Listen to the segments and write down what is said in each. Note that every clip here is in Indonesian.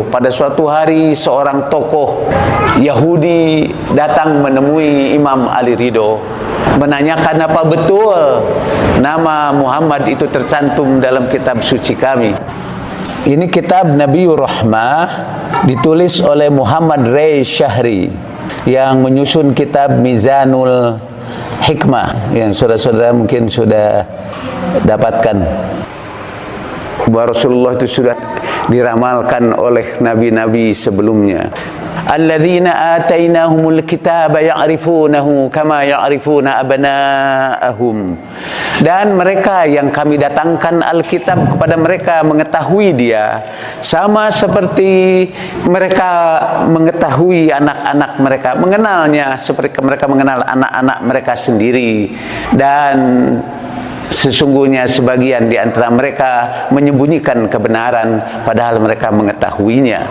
Pada suatu hari seorang tokoh Yahudi datang menemui Imam Ali Ridho, menanyakan apa betul nama Muhammad itu tercantum dalam kitab suci kami. Ini kitab Nabiur Rahmah, ditulis oleh Muhammad Ray Syahri yang menyusun kitab Mizanul Hikmah yang saudara-saudara mungkin sudah dapatkan. Bahwa Rasulullah itu sudah diramalkan oleh nabi-nabi sebelumnya. Alladzina atainahumul kitaba ya'rifunahu kama ya'rifuna abna'ahum. Dan mereka yang kami datangkan Alkitab kepada mereka mengetahui dia sama seperti mereka mengetahui anak-anak mereka, mengenalnya seperti mereka mengenal anak-anak mereka sendiri. Dan sesungguhnya sebagian di antara mereka menyembunyikan kebenaran padahal mereka mengetahuinya.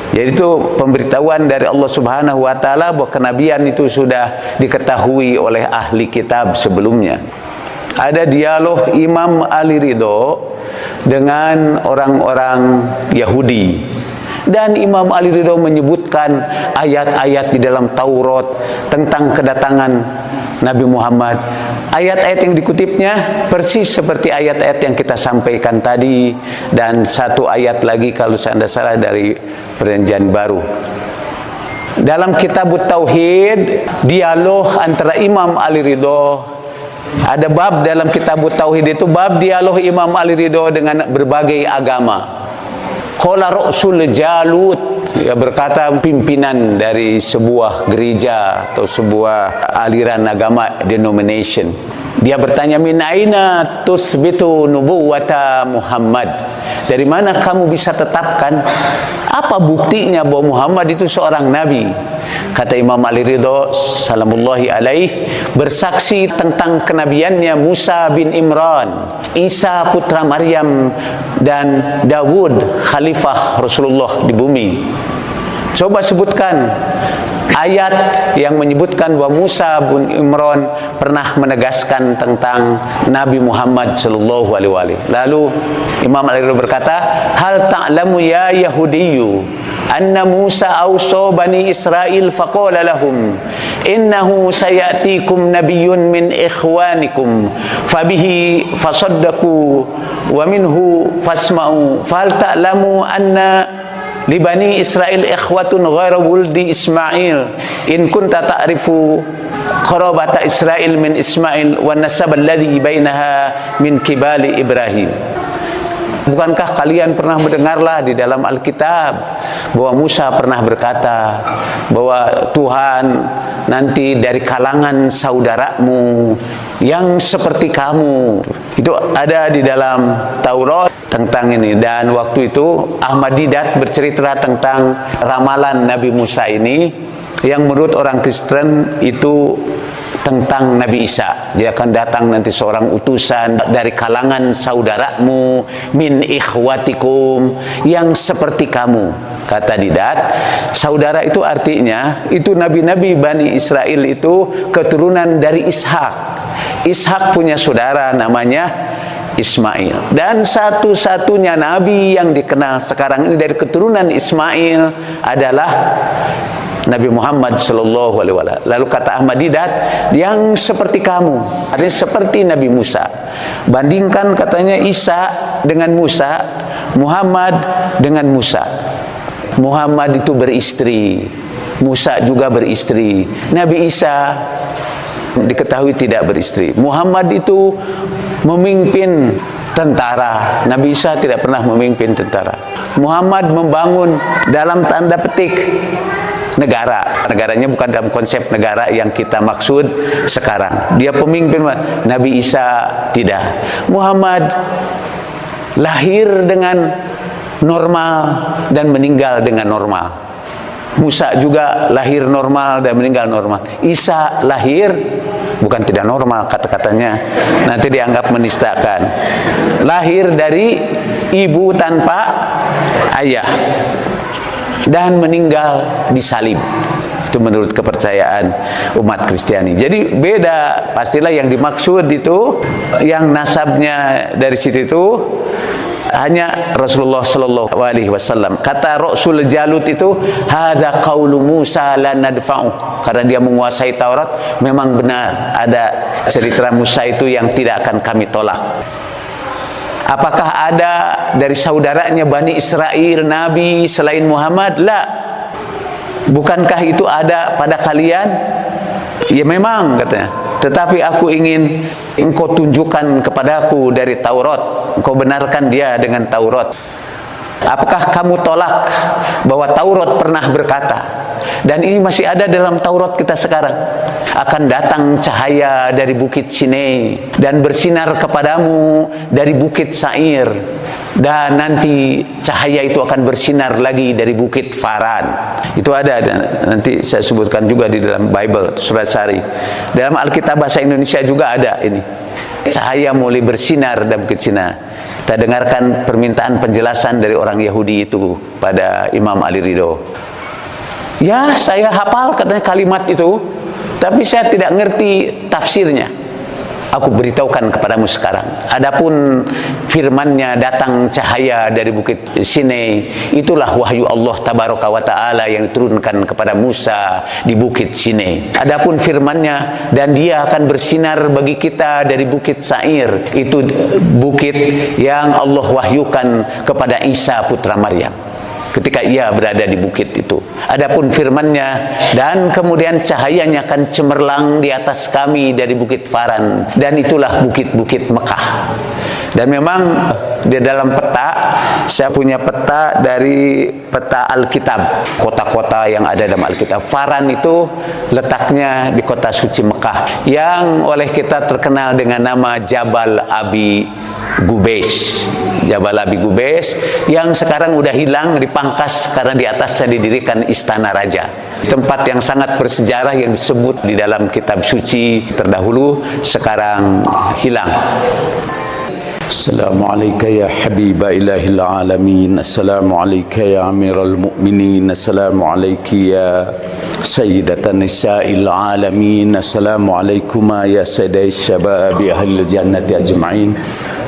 Jadi itu pemberitahuan dari Allah Subhanahu wa taala bahwa kenabian itu sudah diketahui oleh ahli kitab sebelumnya. Ada dialog Imam Ali Ridho dengan orang-orang Yahudi. Dan Imam Ali Ridho menyebutkan ayat-ayat di dalam Taurat tentang kedatangan Nabi Muhammad. Ayat-ayat yang dikutipnya persis seperti ayat-ayat yang kita sampaikan tadi, dan satu ayat lagi kalau saya tidak salah dari Perjanjian Baru. Dalam kitab Tauhid, dialog antara Imam Ali Ridho, ada bab dalam kitab Tauhid itu bab dialog Imam Ali Ridho dengan berbagai agama. Qala Rasul Jalut, ya, berkata pimpinan dari sebuah gereja atau sebuah aliran agama denomination. Dia bertanya, min aina tusbitu nubuwata Muhammad? Dari mana kamu bisa tetapkan apa buktinya bahwa Muhammad itu seorang nabi? Kata Imam Ali Ridho salamullahi alaih, bersaksi tentang kenabiannya Musa bin Imran, Isa putra Maryam, dan Dawud khalifah Rasulullah di bumi. Coba sebutkan ayat yang menyebutkan bahwa Musa bin Imran pernah menegaskan tentang Nabi Muhammad sallallahu alaihi wasallam. Lalu Imam Ali Ridho berkata, hal ta'lamu ya Yahudiyyu anna Musa awsa bani Israel faqala lahum innahu sayatikum nabiyyun min ikhwanikum fabihi fasaddaqu wa minhu fasma'u fal ta'lamu anna li bani Israel ikhwatun ghairu wuldi Ismail in kunta ta'rifu qarabata Israel min Ismail wa nasab alladhi bainaha min kibali Ibrahim. Bukankah kalian pernah mendengarlah di dalam Alkitab bahwa Musa pernah berkata bahwa Tuhan nanti dari kalangan saudaramu yang seperti kamu. Itu ada di dalam Taurat tentang ini. Dan waktu itu Ahmad Didat bercerita tentang ramalan Nabi Musa ini yang menurut orang Kristen itu tentang Nabi Isa. Dia akan datang nanti seorang utusan dari kalangan saudaramu min ikhwatikum, yang seperti kamu. Kata Didat, saudara itu artinya itu nabi-nabi Bani Israel itu keturunan dari Ishak. Ishak punya saudara namanya Ismail. Dan satu-satunya nabi yang dikenal sekarang ini dari keturunan Ismail adalah Nabi Muhammad sallallahu alaihi wasallam. Lalu kata Ahmad Didat, yang seperti kamu, artinya seperti Nabi Musa. Bandingkan katanya Isa dengan Musa, Muhammad dengan Musa. Muhammad itu beristri, Musa juga beristri. Nabi Isa diketahui tidak beristri. Muhammad itu memimpin tentara, Nabi Isa tidak pernah memimpin tentara. Muhammad membangun dalam tanda petik negara. Negaranya bukan dalam konsep negara yang kita maksud sekarang. Dia pemimpin. Nabi Isa tidak. Muhammad lahir dengan normal dan meninggal dengan normal. Musa juga lahir normal dan meninggal normal. Isa lahir bukan tidak normal, kata-katanya nanti dianggap menistakan. Lahir dari ibu tanpa ayah dan meninggal disalib. Itu menurut kepercayaan umat Kristiani. Jadi beda, pastilah yang dimaksud itu yang nasabnya dari situ itu hanya Rasulullah sallallahu alaihi wasallam. Kata Rasul Jalut itu, hadza qaulu Musa la nadfa'u. Karena dia menguasai Taurat, memang benar ada cerita Musa itu yang tidak akan kami tolak. Apakah ada dari saudaranya Bani Israel Nabi selain Muhammad? La. Bukankah itu ada pada kalian? Ya memang, katanya. Tetapi aku ingin engkau tunjukkan kepadaku dari Taurat. Engkau benarkan dia dengan Taurat. Apakah kamu tolak bahwa Taurat pernah berkata, dan ini masih ada dalam Taurat kita sekarang, akan datang cahaya dari bukit Sinai dan bersinar kepadamu dari bukit Sair, dan nanti cahaya itu akan bersinar lagi dari bukit Faran. Itu ada, nanti saya sebutkan juga di dalam Bible surat Sari. Dalam Alkitab bahasa Indonesia juga ada ini, cahaya mulai bersinar dari bukit Sinai. Kita dengarkan permintaan penjelasan dari orang Yahudi itu pada Imam Ali Ridho. Ya, saya hafal katanya kalimat itu, tapi saya tidak ngerti tafsirnya. Aku beritahukan kepadamu sekarang. Adapun firman-Nya datang cahaya dari bukit Sinai, itulah wahyu Allah tabaraka wa taala yang diturunkan kepada Musa di bukit Sinai. Adapun firman-Nya, dan dia akan bersinar bagi kita dari bukit Sair, itu bukit yang Allah wahyukan kepada Isa putra Maryam ketika ia berada di bukit itu. Adapun firman-Nya, dan kemudian cahayanya akan cemerlang di atas kami dari bukit Faran, dan itulah bukit-bukit Mekah. Dan memang di dalam peta, saya punya peta dari peta Alkitab, kota-kota yang ada dalam Alkitab. Faran itu letaknya di kota suci Mekah, yang oleh kita terkenal dengan nama Jabal Abi Gubais. Jabal Abi Gubais yang sekarang udah hilang, dipangkas karena di atasnya didirikan istana raja. Tempat yang sangat bersejarah yang disebut di dalam kitab suci terdahulu sekarang hilang. Assalamualaikum ya habiba ilahil alamin. Assalamualaikum ya amiral mu'minin. Assalamualaikum ya sayyidatan nisa'il alamin. Assalamualaikum ya sayyidai syababi ahlil jannati ajma'in.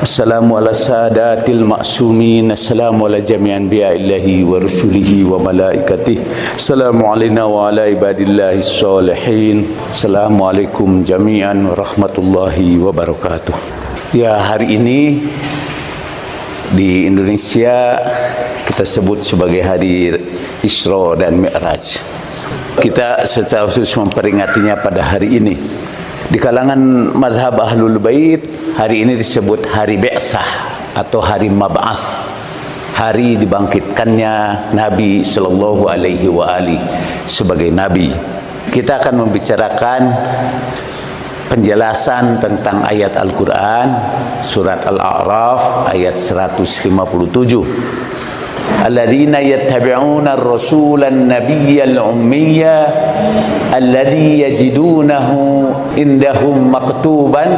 Assalamu ala sadatil ma'sumin. Assalamu ala jami'an bi'illahi wa rusulihi wa malaikatih. Assalamu alaina wa ala ibadillahi salihin. Assalamualaikum jami'an wa rahmatullahi wa barakatuh. Ya, hari ini di Indonesia kita sebut sebagai hari Isra dan Mi'raj. Kita secara khusus memperingatinya pada hari ini. Di kalangan mazhab Ahlul Bait, hari ini disebut hari Bi'tsah atau hari Mab'ats, hari dibangkitkannya Nabi sallallahu alaihi wa alihi sebagai nabi. Kita akan membicarakan penjelasan tentang ayat Al-Quran, surat Al-A'raf ayat 157. Alladzina yattabi'una ar-rasula an-nabiyya al-ummiyya alladzi yajidunahu indahum maktuban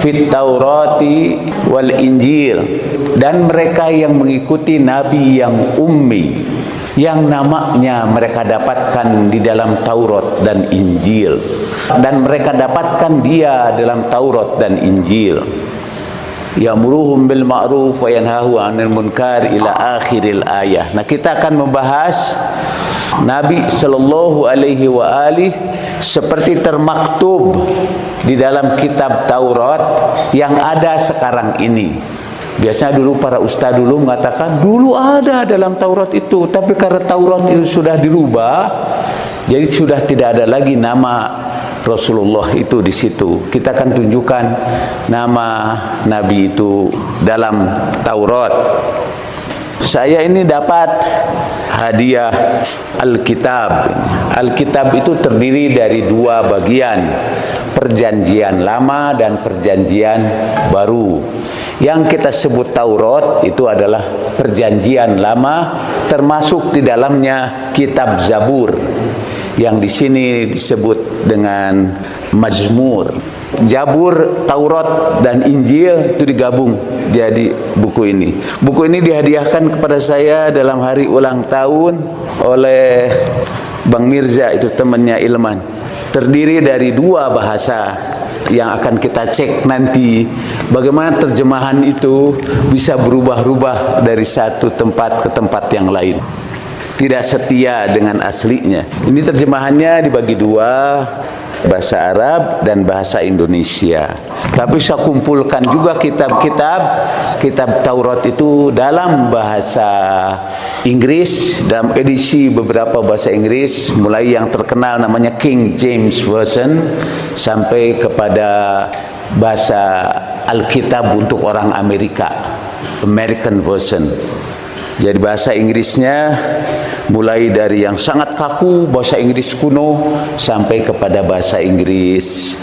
fit Taurati wal Injil. Dan mereka yang mengikuti nabi yang ummi, yang namanya mereka dapatkan di dalam Taurat dan Injil, dan mereka dapatkan dia dalam Taurat dan Injil. Ya'muruhum bil ma'ruf wa yanhahu 'anil munkar ila akhiril ayah. Nah, kita akan membahas Nabi sallallahu alaihi wa alihi seperti termaktub di dalam kitab Taurat yang ada sekarang ini. Biasanya dulu para ustaz dulu mengatakan dulu ada dalam Taurat itu, tapi karena Taurat itu sudah dirubah, jadi sudah tidak ada lagi nama Rasulullah itu di situ. Kita akan tunjukkan nama Nabi itu dalam Taurat. Saya ini dapat hadiah Alkitab. Alkitab itu terdiri dari dua bagian, Perjanjian Lama dan Perjanjian Baru. Yang kita sebut Taurat itu adalah Perjanjian Lama, termasuk di dalamnya kitab Zabur, yang di sini disebut dengan Mazmur. Zabur, Taurat dan Injil itu digabung jadi buku ini. Buku ini dihadiahkan kepada saya dalam hari ulang tahun oleh Bang Mirza, itu temannya Ilman. terdiri dari dua bahasa yang akan kita cek nanti bagaimana terjemahan itu bisa berubah-ubah dari satu tempat ke tempat yang lain, tidak setia dengan aslinya. Ini terjemahannya dibagi dua, bahasa Arab dan bahasa Indonesia. Tapi saya kumpulkan juga kitab Taurat itu dalam bahasa Inggris, dalam edisi beberapa bahasa Inggris, mulai yang terkenal namanya King James Version sampai kepada bahasa Alkitab untuk orang Amerika, American Version. Jadi bahasa Inggrisnya mulai dari yang sangat kaku, bahasa Inggris kuno, sampai kepada bahasa Inggris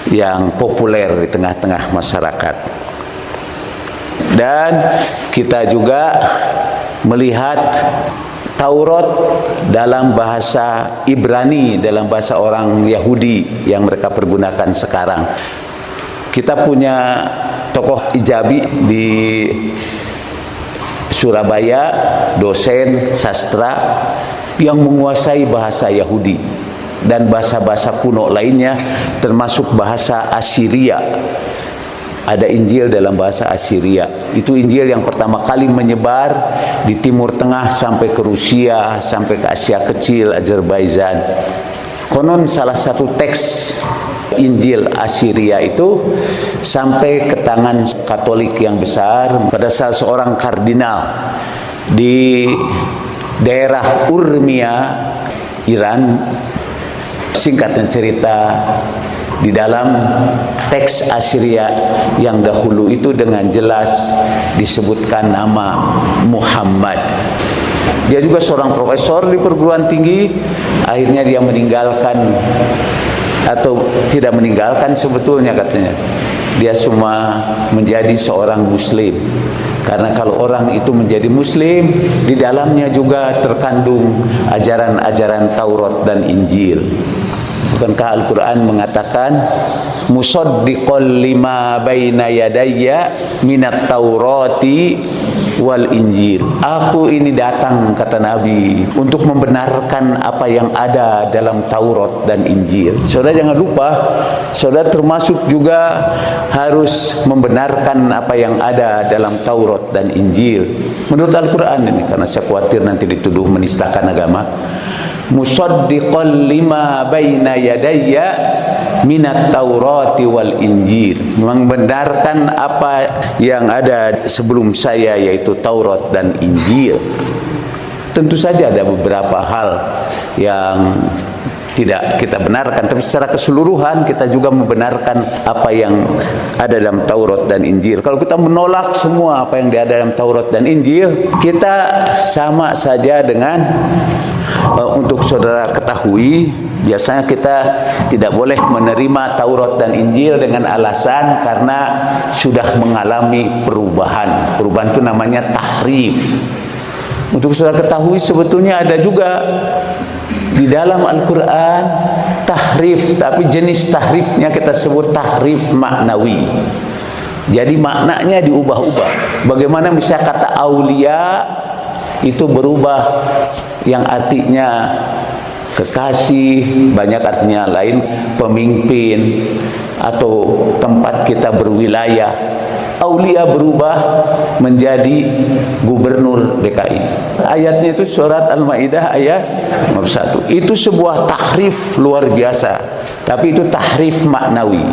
yang populer di tengah-tengah masyarakat. Dan kita juga melihat Taurat dalam bahasa Ibrani, dalam bahasa orang Yahudi yang mereka pergunakan sekarang. Kita punya tokoh Ijabi di Surabaya, dosen sastra yang menguasai bahasa Yahudi dan bahasa-bahasa kuno lainnya, termasuk bahasa Assyria. Ada Injil dalam bahasa Assyria. Itu Injil yang pertama kali menyebar di Timur Tengah sampai ke Rusia, sampai ke Asia Kecil, Azerbaijan. Konon salah satu teks Injil Assyria itu sampai ke tangan Katolik yang besar pada salah seorang kardinal di daerah Urmia, Iran. Singkatnya cerita, di dalam teks Assyria yang dahulu itu dengan jelas disebutkan nama Muhammad. Dia juga seorang profesor di perguruan tinggi. Akhirnya dia meninggalkan, atau tidak meninggalkan sebetulnya katanya, dia semua menjadi seorang muslim. Karena kalau orang itu menjadi muslim, di dalamnya juga terkandung ajaran-ajaran Taurat dan Injil. Bukankah Al-Quran mengatakan musaddiqal lima baina yadayya minat Taurati wal Injil. Aku ini datang, kata Nabi, untuk membenarkan apa yang ada dalam Taurat dan Injil. Saudara jangan lupa, saudara termasuk juga harus membenarkan apa yang ada dalam Taurat dan Injil menurut Al-Quran ini, karena saya khawatir nanti dituduh menistakan agama. Musaddiqal lima baina yadayya minat Taurati wal Injil, membenarkan apa yang ada sebelum saya, yaitu Taurat dan Injil. Tentu saja ada beberapa hal yang tidak kita benarkan, tapi secara keseluruhan kita juga membenarkan apa yang ada dalam Taurat dan Injil. Kalau kita menolak semua apa yang ada dalam Taurat dan Injil, kita sama saja dengan untuk saudara ketahui, biasanya kita tidak boleh menerima Taurat dan Injil dengan alasan karena sudah mengalami perubahan. Perubahan itu namanya tahrif. Untuk saudara ketahui, sebetulnya ada juga di dalam Al-Quran tahrif, tapi jenis tahrifnya kita sebut tahrif maknawi. Jadi maknanya diubah-ubah. Bagaimana misalnya kata aulia itu berubah, yang artinya kekasih, banyak artinya lain, pemimpin atau tempat kita berwilayah. Aulia berubah menjadi gubernur DKI. Ayatnya itu surat Al-Maidah ayat 1. Itu sebuah tahrif luar biasa, tapi itu tahrif maknawi.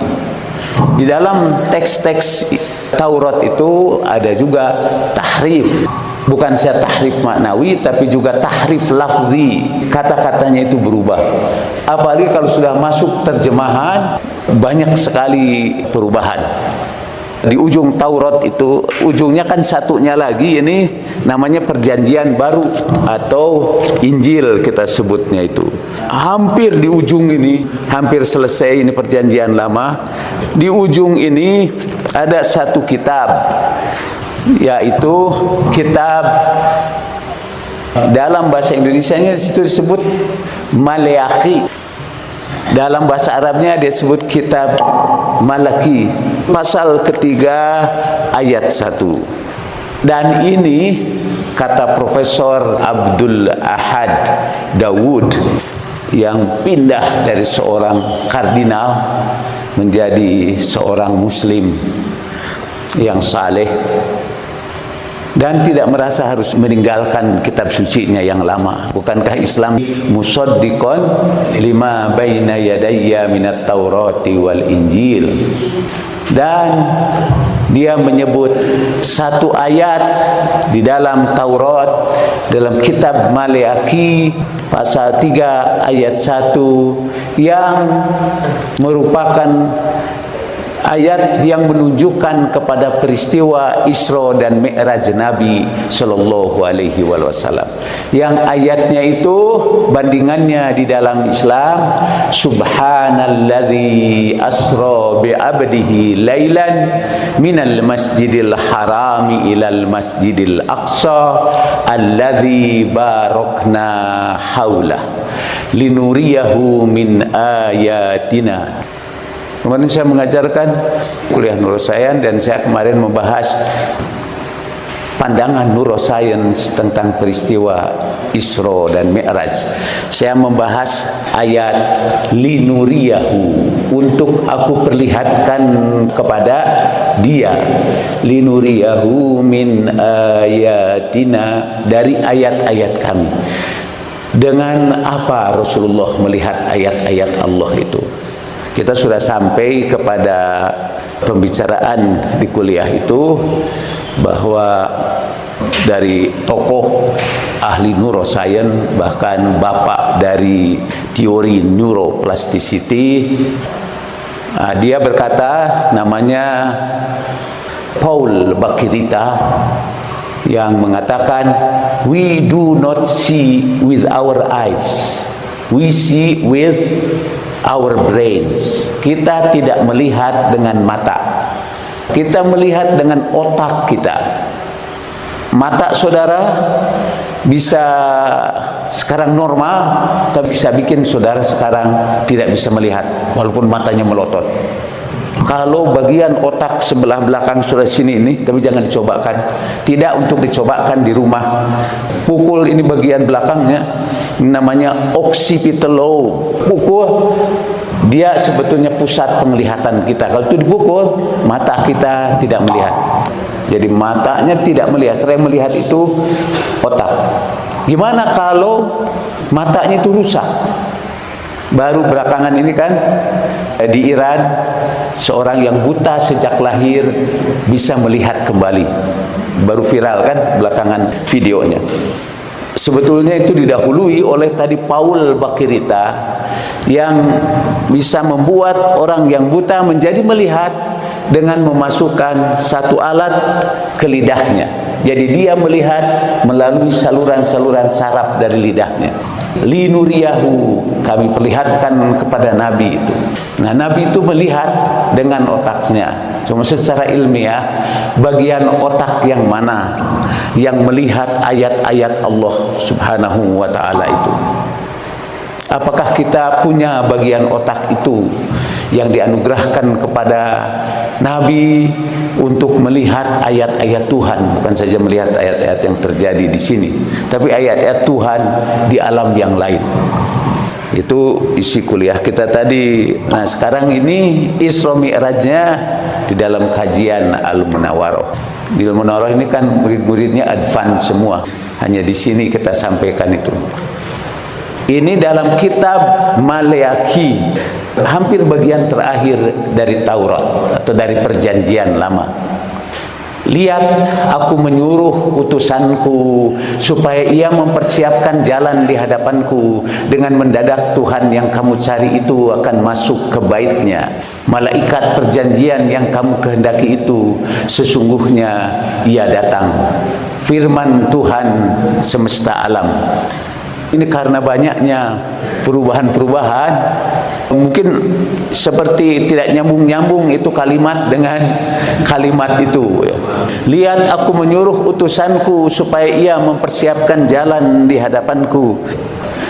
Di dalam teks-teks Taurat itu ada juga tahrif. Bukan saja tahrif maknawi, tapi juga tahrif lafzi. Kata-katanya itu berubah. Apalagi kalau sudah masuk terjemahan, banyak sekali perubahan. Di ujung Taurat itu, ujungnya kan satunya lagi, ini namanya perjanjian baru atau Injil kita sebutnya itu. Hampir di ujung ini, hampir selesai ini perjanjian lama. Di ujung ini ada satu kitab, yaitu kitab, dalam bahasa Indonesianya itu disebut Maleakhi. Dalam bahasa Arabnya dia sebut kitab Malaki, pasal ketiga ayat 1. Dan ini kata Profesor Abdul Ahad Dawud, yang pindah dari seorang kardinal menjadi seorang muslim yang saleh dan tidak merasa harus meninggalkan kitab sucinya yang lama. Bukankah Islam musaddiqan lima baina yadayya minat taurati wal injil? Dan dia menyebut satu ayat di dalam Taurat, dalam kitab Maleaki pasal 3 ayat 1 yang merupakan ayat yang menunjukkan kepada peristiwa Isra dan Mi'raj Nabi Sallallahu Alaihi Wasallam. Yang ayatnya itu bandingannya di dalam Islam, Subhanalladzi asra bi abdihi lailan minal masjidil harami ilal masjidil aqsa alladzi barakna haulah linuriyahu min ayatina. Kemarin saya mengajarkan kuliah neuroscience dan saya kemarin membahas pandangan neuroscience tentang peristiwa Isra dan Mi'raj. Saya membahas ayat linuriyahu, untuk aku perlihatkan kepada dia, linuriyahu min ayatina, dari ayat-ayat kami. Dengan apa Rasulullah melihat ayat-ayat Allah itu? Kita sudah sampai kepada pembicaraan di kuliah itu bahwa dari tokoh ahli neuroscience, bahkan bapak dari teori neuroplasticity, dia berkata, namanya Paul Bakirita, yang mengatakan, we do not see with our eyes, we see with our brains. Kita tidak melihat dengan mata, kita melihat dengan otak kita. Mata saudara bisa sekarang normal, tapi bisa bikin saudara sekarang tidak bisa melihat walaupun matanya melotot. Kalau bagian otak sebelah belakang saudara sini ini, tapi jangan dicobakan, tidak untuk dicobakan di rumah. Pukul ini bagian belakangnya, namanya occipital lobe. Pukul, dia sebetulnya pusat penglihatan kita. Kalau itu dipukul, mata kita tidak melihat. Jadi matanya tidak melihat, karena yang melihat itu otak. Gimana kalau matanya itu rusak? Baru belakangan ini kan di Iran, seorang yang buta sejak lahir bisa melihat kembali. Baru viral kan belakangan videonya. Sebetulnya itu didahului oleh tadi Paul Bakirita, yang bisa membuat orang yang buta menjadi melihat dengan memasukkan satu alat ke lidahnya. Jadi dia melihat melalui saluran-saluran saraf dari lidahnya. Linuriyahu, kami perlihatkan kepada Nabi itu. Nah, Nabi itu melihat dengan otaknya. Cuma secara ilmiah, bagian otak yang mana yang melihat ayat-ayat Allah Subhanahu wa ta'ala itu? Apakah kita punya bagian otak itu yang dianugerahkan kepada Nabi untuk melihat ayat-ayat Tuhan, bukan saja melihat ayat-ayat yang terjadi di sini, tapi ayat-ayat Tuhan di alam yang lain? Itu isi kuliah kita tadi. Nah, sekarang ini Isra Mi'rajnya di dalam kajian Al-Munawwarah. Di Al-Munawwarah ini kan murid-muridnya advance semua. Hanya di sini kita sampaikan itu. Ini dalam kitab Maleaki, hampir bagian terakhir dari Taurat atau dari Perjanjian Lama. Lihat, aku menyuruh utusanku supaya ia mempersiapkan jalan di hadapanku. Dengan mendadak Tuhan yang kamu cari itu akan masuk ke baitnya. Malaikat perjanjian yang kamu kehendaki itu sesungguhnya ia datang. Firman Tuhan semesta alam. Ini karena banyaknya perubahan-perubahan, mungkin seperti tidak nyambung-nyambung itu kalimat dengan kalimat itu. Lihat, aku menyuruh utusanku supaya ia mempersiapkan jalan di hadapanku.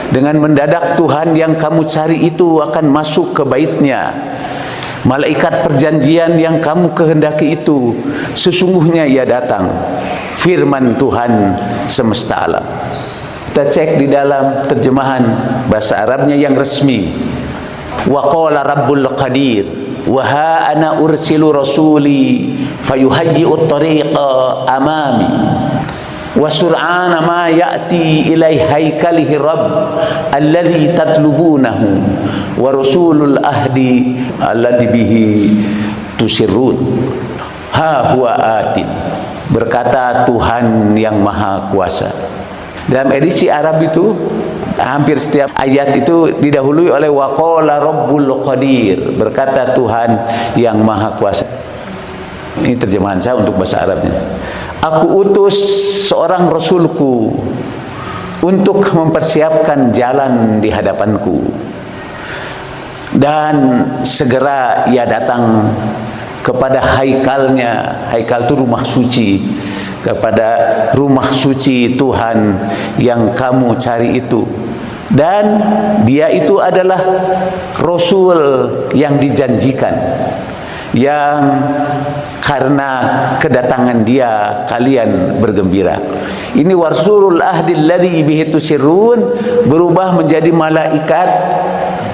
Dengan mendadak Tuhan yang kamu cari itu akan masuk ke baitnya. Malaikat perjanjian yang kamu kehendaki itu sesungguhnya ia datang. Firman Tuhan semesta alam. Kita cek di dalam terjemahan bahasa Arabnya yang resmi. Wa qala rabbul qadir wa ha ana ursilu rasuli fayuhayyi'u at-tariqa amami wa sur'ana ma ya'ti ilai haikalihi rabb alladhi tatlubunahu wa rasulul ahdi alladhi bihi tusirrun ha huwa atin. Berkata Tuhan yang Maha Kuasa. Dalam edisi Arab itu hampir setiap ayat itu didahului oleh waqala rabbul qadir, berkata Tuhan yang Maha Kuasa. Ini terjemahan saya untuk bahasa Arabnya. Aku utus seorang rasulku untuk mempersiapkan jalan di hadapanku, dan segera ia datang kepada haikalnya. Haikal itu rumah suci, kepada rumah suci Tuhan yang kamu cari itu. Dan dia itu adalah Rasul yang dijanjikan, yang karena kedatangan dia kalian bergembira. Ini warsulul ahdi alladhi bihi tusirrun berubah menjadi malaikat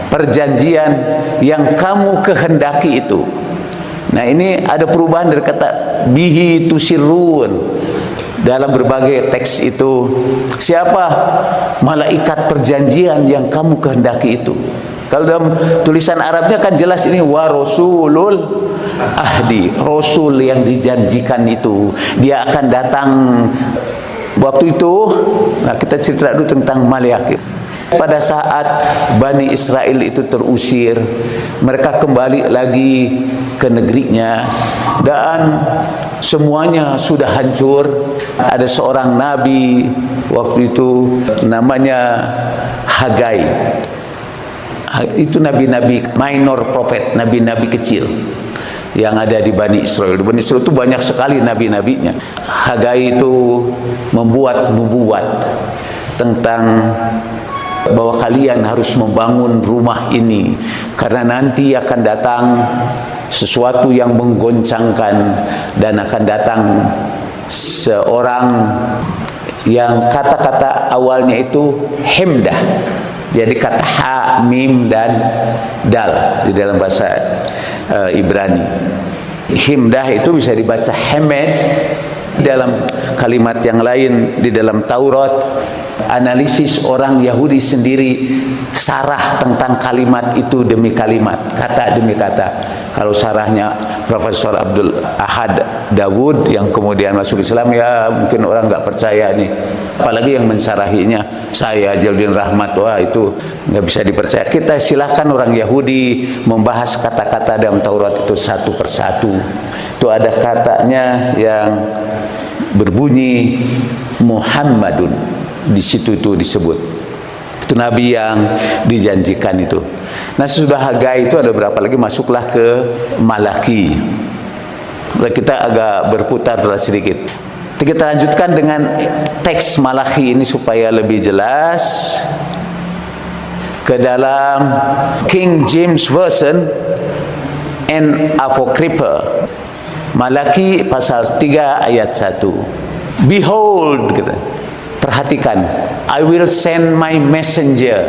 perjanjian yang kamu kehendaki itu. Nah, ini ada perubahan dari kata bihi tusirrun dalam berbagai teks itu. Siapa malaikat perjanjian yang kamu kehendaki itu? Kalau dalam tulisan Arabnya kan jelas ini wa rasulul ahdi, rasul yang dijanjikan itu. Dia akan datang waktu itu. Nah, kita cerita dulu tentang malaikat. Pada saat Bani Israel itu terusir, mereka kembali lagi ke negerinya dan semuanya sudah hancur. Ada seorang nabi waktu itu namanya Hagai. Itu nabi-nabi minor prophet, nabi-nabi kecil yang ada di Bani Israel. Di Bani Israel itu banyak sekali nabi-nabinya. Hagai itu membuat nubuat tentang bahwa kalian harus membangun rumah ini karena nanti akan datang sesuatu yang menggoncangkan, dan akan datang seorang yang kata-kata awalnya itu himdah. Jadi kata ha, mim dan dal di dalam bahasa Ibrani. Himdah itu bisa dibaca hemed. Dalam kalimat yang lain di dalam Taurat, analisis orang Yahudi sendiri sarah tentang kalimat itu demi kalimat, kata demi kata. Kalau sarahnya Profesor Abdul Ahad Dawud yang kemudian masuk Islam, ya mungkin orang nggak percaya nih. Apalagi yang mensarahinya saya Jaludin Rahmat, wah itu nggak bisa dipercaya. Kita silahkan orang Yahudi membahas kata-kata dalam Taurat itu satu persatu. Itu ada katanya yang berbunyi Muhammadun, di situ itu disebut. Itu nabi yang dijanjikan itu. Nah, sesudah Hagai itu ada berapa lagi, masuklah ke Malaki. Kita agak berputar sedikit. Kita lanjutkan dengan teks Malaki ini supaya lebih jelas. Ke dalam King James Version and Apocrypha, Malaki pasal 3 ayat 1. Behold, gitu. Perhatikan, I will send my messenger.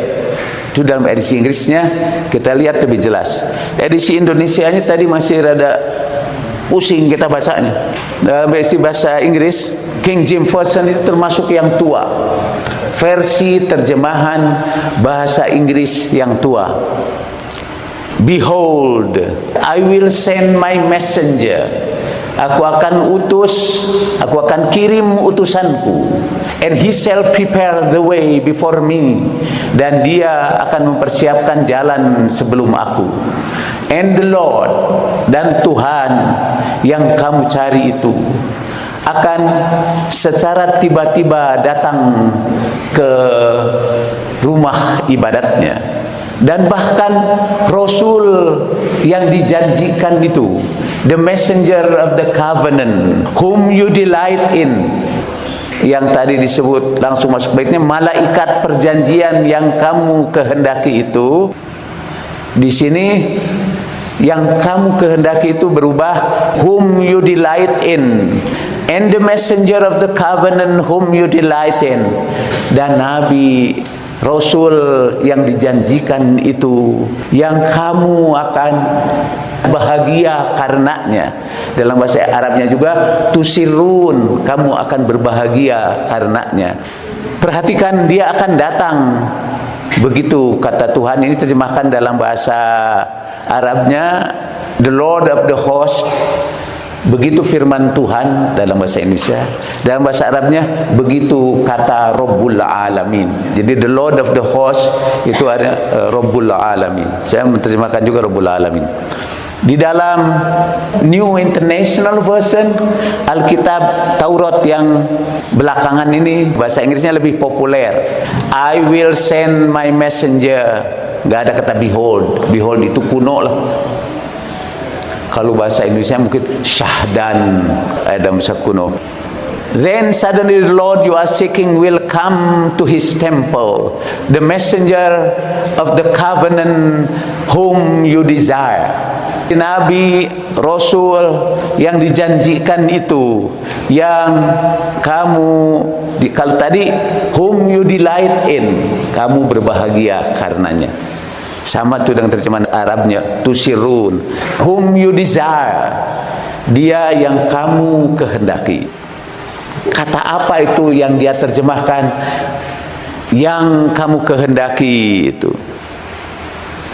Itu dalam edisi Inggrisnya, kita lihat lebih jelas. Edisi Indonesianya tadi masih rada pusing kita bacanya. Dalam edisi bahasa Inggris, King James Version itu termasuk yang tua, versi terjemahan bahasa Inggris yang tua. Behold, I will send my messenger. Aku akan utus, aku akan kirim utusanku. And he shall prepare the way before me. Dan dia akan mempersiapkan jalan sebelum aku. And the Lord, dan Tuhan yang kamu cari itu akan secara tiba-tiba datang ke rumah ibadatnya. Dan bahkan Rasul yang dijanjikan itu, the messenger of the covenant, whom you delight in, yang tadi disebut langsung masuk baitnya, malaikat perjanjian yang kamu kehendaki itu. Di sini yang kamu kehendaki itu berubah whom you delight in, and the messenger of the covenant whom you delight in. dan Nabi Rasul yang dijanjikan itu, yang kamu akan bahagia karenanya. Dalam bahasa Arabnya juga tusirun, kamu akan berbahagia karenanya. Perhatikan, dia akan datang. Begitu kata Tuhan. Ini terjemahkan dalam bahasa Arabnya, the Lord of the host. Begitu firman Tuhan dalam bahasa Indonesia. Dalam bahasa Arabnya, begitu kata Rabbul Alamin. Jadi the Lord of the host itu ada Rabbul Alamin. Saya menerjemahkan juga Rabbul Alamin. Di dalam New International Version, Alkitab Taurat yang belakangan ini, bahasa Inggrisnya lebih populer. I will send my messenger. Gak ada kata behold. Behold itu kuno lah. Kalau bahasa Indonesia mungkin syahdan, ada masa kuno. Then suddenly the Lord you are seeking will come to his temple, the messenger of the covenant whom you desire. Nabi Rasul yang dijanjikan itu, yang kamu kalau tadi whom you delight in, kamu berbahagia karenanya. Sama tuh dengan terjemahan Arabnya, tusirun, whom you desire, dia yang kamu kehendaki. Kata apa itu yang dia terjemahkan? Yang kamu kehendaki itu.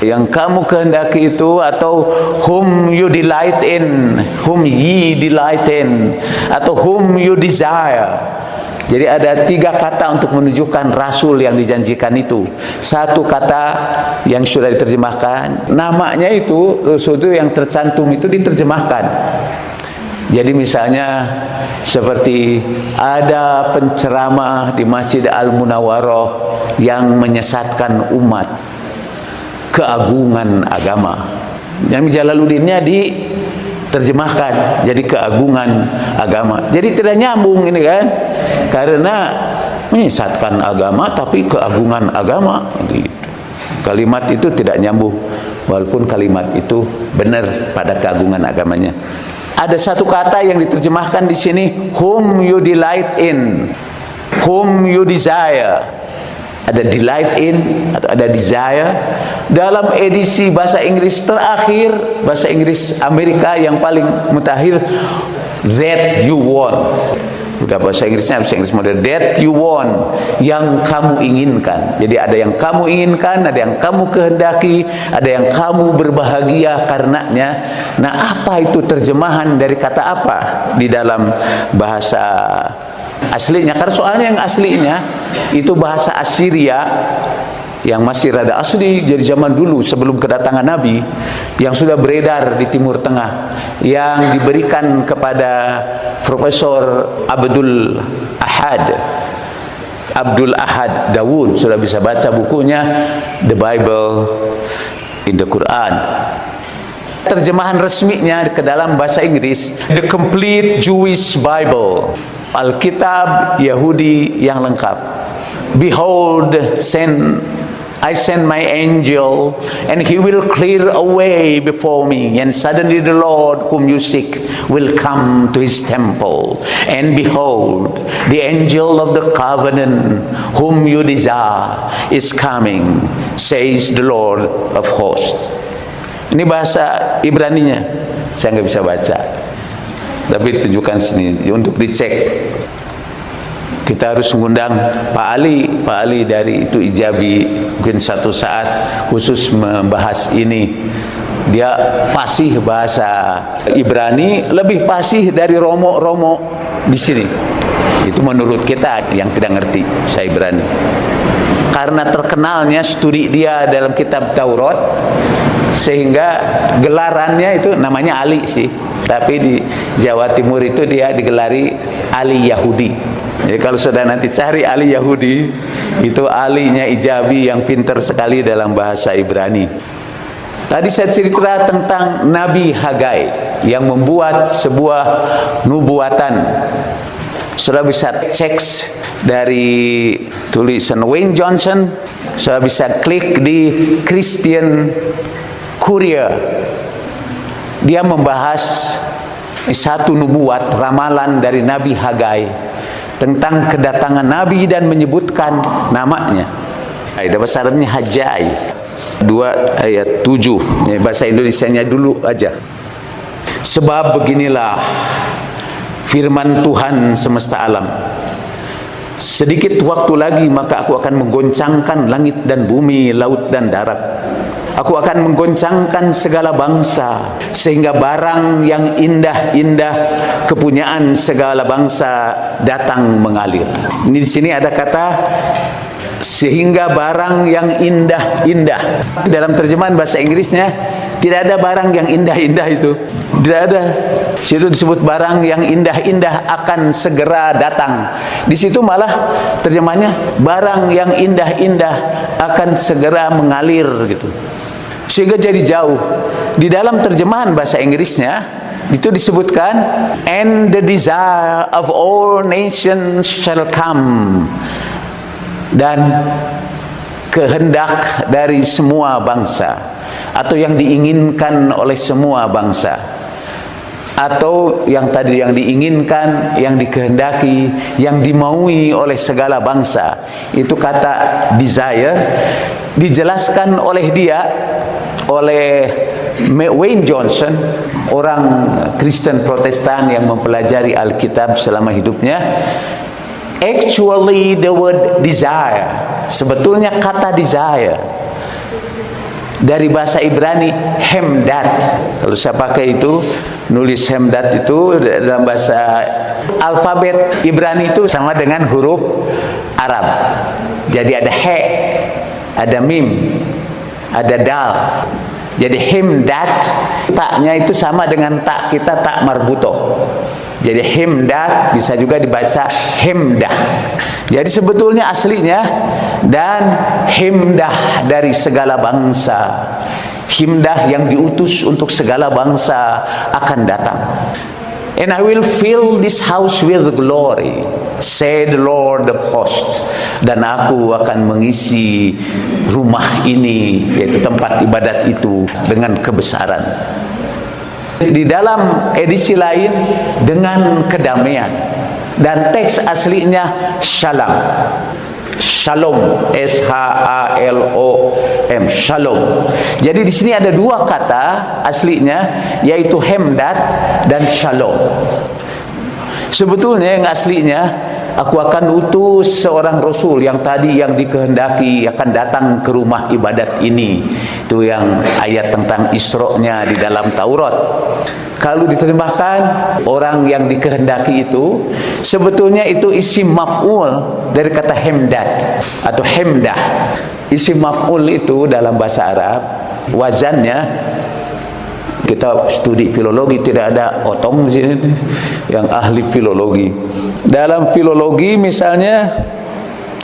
Yang kamu kehendaki itu, atau whom you delight in, whom ye delight in, atau whom you desire. Jadi ada 3 kata untuk menunjukkan Rasul yang dijanjikan itu. Satu kata yang sudah diterjemahkan, namanya itu, Rasul itu yang tercantum itu diterjemahkan. Jadi misalnya seperti ada penceramah di Masjid Al-Munawwarah yang menyesatkan umat, keagungan agama. Yang Jalaluddinnya diterjemahkan jadi keagungan agama. Jadi tidak nyambung ini kan, karena menyesatkan agama tapi keagungan agama gitu. Kalimat itu tidak nyambung, walaupun kalimat itu benar pada keagungan agamanya. Ada satu kata yang diterjemahkan di sini, whom you delight in, whom you desire. Ada delight in atau ada desire. Dalam edisi bahasa Inggris terakhir, bahasa Inggris Amerika yang paling mutakhir, that you want. Udah bahasa Inggrisnya bahasa Inggris modern, that you want, yang kamu inginkan. Jadi ada yang kamu inginkan, ada yang kamu kehendaki, ada yang kamu berbahagia karenanya. Nah, apa itu terjemahan dari kata apa di dalam bahasa aslinya? Karena soalnya yang aslinya itu bahasa Assyria yang masih rada asli dari zaman dulu sebelum kedatangan Nabi, yang sudah beredar di Timur Tengah, yang diberikan kepada Profesor Abdul Ahad Dawud. Sudah bisa baca bukunya The Bible in the Quran. Terjemahan resminya ke dalam bahasa Inggris, The Complete Jewish Bible, Alkitab Yahudi yang lengkap. Behold, I send my angel, and he will clear away before me, and suddenly the Lord whom you seek will come to his temple. And behold, the angel of the covenant whom you desire is coming, says the Lord of hosts. Ini bahasa Ibraninya, saya nggak bisa baca, tapi tunjukkan sini untuk dicek. Kita harus mengundang Pak Ali dari itu Ijabi, mungkin satu saat khusus membahas ini. Dia fasih bahasa Ibrani, lebih fasih dari Romo di sini. Itu menurut kita yang tidak ngerti bahasa Ibrani. Karena terkenalnya studi dia dalam kitab Taurat, sehingga gelarannya itu namanya Ali sih. Tapi di Jawa Timur itu dia digelari Ali Yahudi. Jadi kalau sudah nanti cari Ali Yahudi, itu alinya Ijabi yang pintar sekali dalam bahasa Ibrani. Tadi saya cerita tentang Nabi Hagai yang membuat sebuah nubuatan. Sudah bisa cek dari tulisan Wayne Johnson, sudah bisa klik di Christian Courier. Dia membahas satu nubuat, ramalan dari Nabi Hagai tentang kedatangan Nabi dan menyebutkan namanya. Ada bahasa Arabnya Hajjai 2 ayat 7. Bahasa Indonesianya dulu aja. Sebab beginilah firman Tuhan semesta alam. Sedikit waktu lagi maka aku akan menggoncangkan langit dan bumi, laut dan darat. Aku akan menggoncangkan segala bangsa, sehingga barang yang indah-indah kepunyaan segala bangsa datang mengalir. Ini di sini ada kata sehingga barang yang indah-indah. Dalam terjemahan bahasa Inggrisnya tidak ada barang yang indah-indah itu. Tidak ada. Situ disebut barang yang indah-indah akan segera datang. Di situ malah terjemahnya barang yang indah-indah akan segera mengalir gitu. Sehingga jadi jauh. Di dalam terjemahan bahasa Inggrisnya itu disebutkan and the desire of all nations shall come. Dan kehendak dari semua bangsa, atau yang diinginkan oleh semua bangsa, atau yang tadi yang diinginkan, yang dikehendaki, yang dimaui oleh segala bangsa. Itu kata desire dijelaskan oleh dia, oleh Wayne Johnson, orang Kristen Protestan yang mempelajari Alkitab selama hidupnya. Actually the word desire, sebetulnya kata desire dari bahasa Ibrani hemdat. Kalau saya pakai itu, nulis hemdat itu dalam bahasa alfabet Ibrani itu sama dengan huruf Arab. Jadi ada he, ada mim, ada dal. Jadi hemdat, taknya itu sama dengan tak kita, tak marbutoh. Jadi hemdat bisa juga dibaca hemdah. Jadi sebetulnya aslinya dan hemdah dari segala bangsa. Himdah yang diutus untuk segala bangsa akan datang. And I will fill this house with glory, said the Lord of hosts. Dan aku akan mengisi rumah ini, yaitu tempat ibadat itu, dengan kebesaran. Di dalam edisi lain dengan kedamaian, dan teks aslinya shalom. Shalom, S-H-A-L-O-M, shalom. Jadi di sini ada dua kata aslinya, yaitu hemdat dan shalom. Sebetulnya yang aslinya, aku akan utus seorang rasul yang tadi yang dikehendaki akan datang ke rumah ibadat ini. Itu yang ayat tentang Isra-nya di dalam Taurat. Kalau diterjemahkan orang yang dikehendaki itu, sebetulnya itu isim maf'ul dari kata hemdat atau hemdah. Isim maf'ul itu dalam bahasa Arab wazannya, kita studi filologi tidak ada otong di sini yang ahli filologi. Dalam filologi misalnya,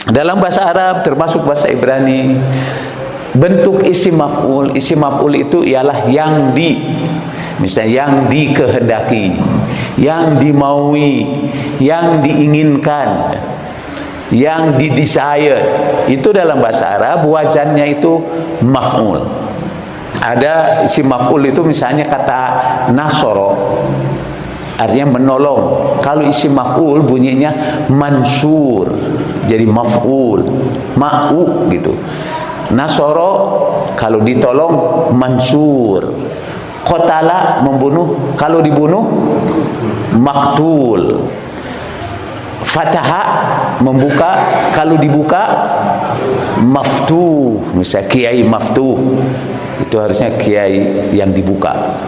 dalam bahasa Arab termasuk bahasa Ibrani, bentuk isim maf'ul itu ialah yang di, misalnya yang dikehendaki, yang dimaui, yang diinginkan, yang didesire. Itu dalam bahasa Arab wazannya itu maf'ul. Ada isim maf'ul itu misalnya kata nasoro, artinya menolong. Kalau isim maf'ul bunyinya mansur, jadi maf'ul, ma'u gitu. Nasoro kalau ditolong mansur. Qatala membunuh, kalau dibunuh maktul. Fataha membuka, kalau dibuka maftuh. Misalnya kiai maftuh, itu harusnya kiai yang dibuka.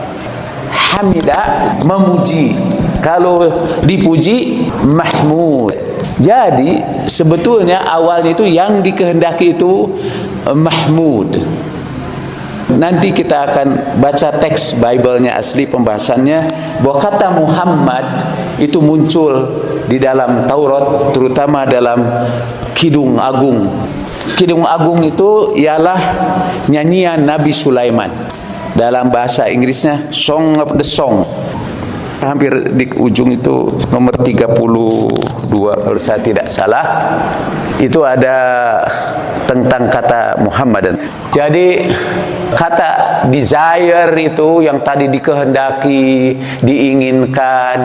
Hamida memuji, kalau dipuji mahmud. Jadi sebetulnya awalnya itu yang dikehendaki itu mahmud. Nanti kita akan baca teks Bible-nya asli pembahasannya, bahwa kata Muhammad itu muncul di dalam Taurat, terutama dalam Kidung Agung. Kidung Agung itu ialah nyanyian Nabi Sulaiman. Dalam bahasa Inggrisnya Song of the Song. Hampir di ujung itu nomor 32 kalau saya tidak salah. Itu ada tentang kata Muhammadan. Jadi Kata desire itu yang tadi dikehendaki, diinginkan.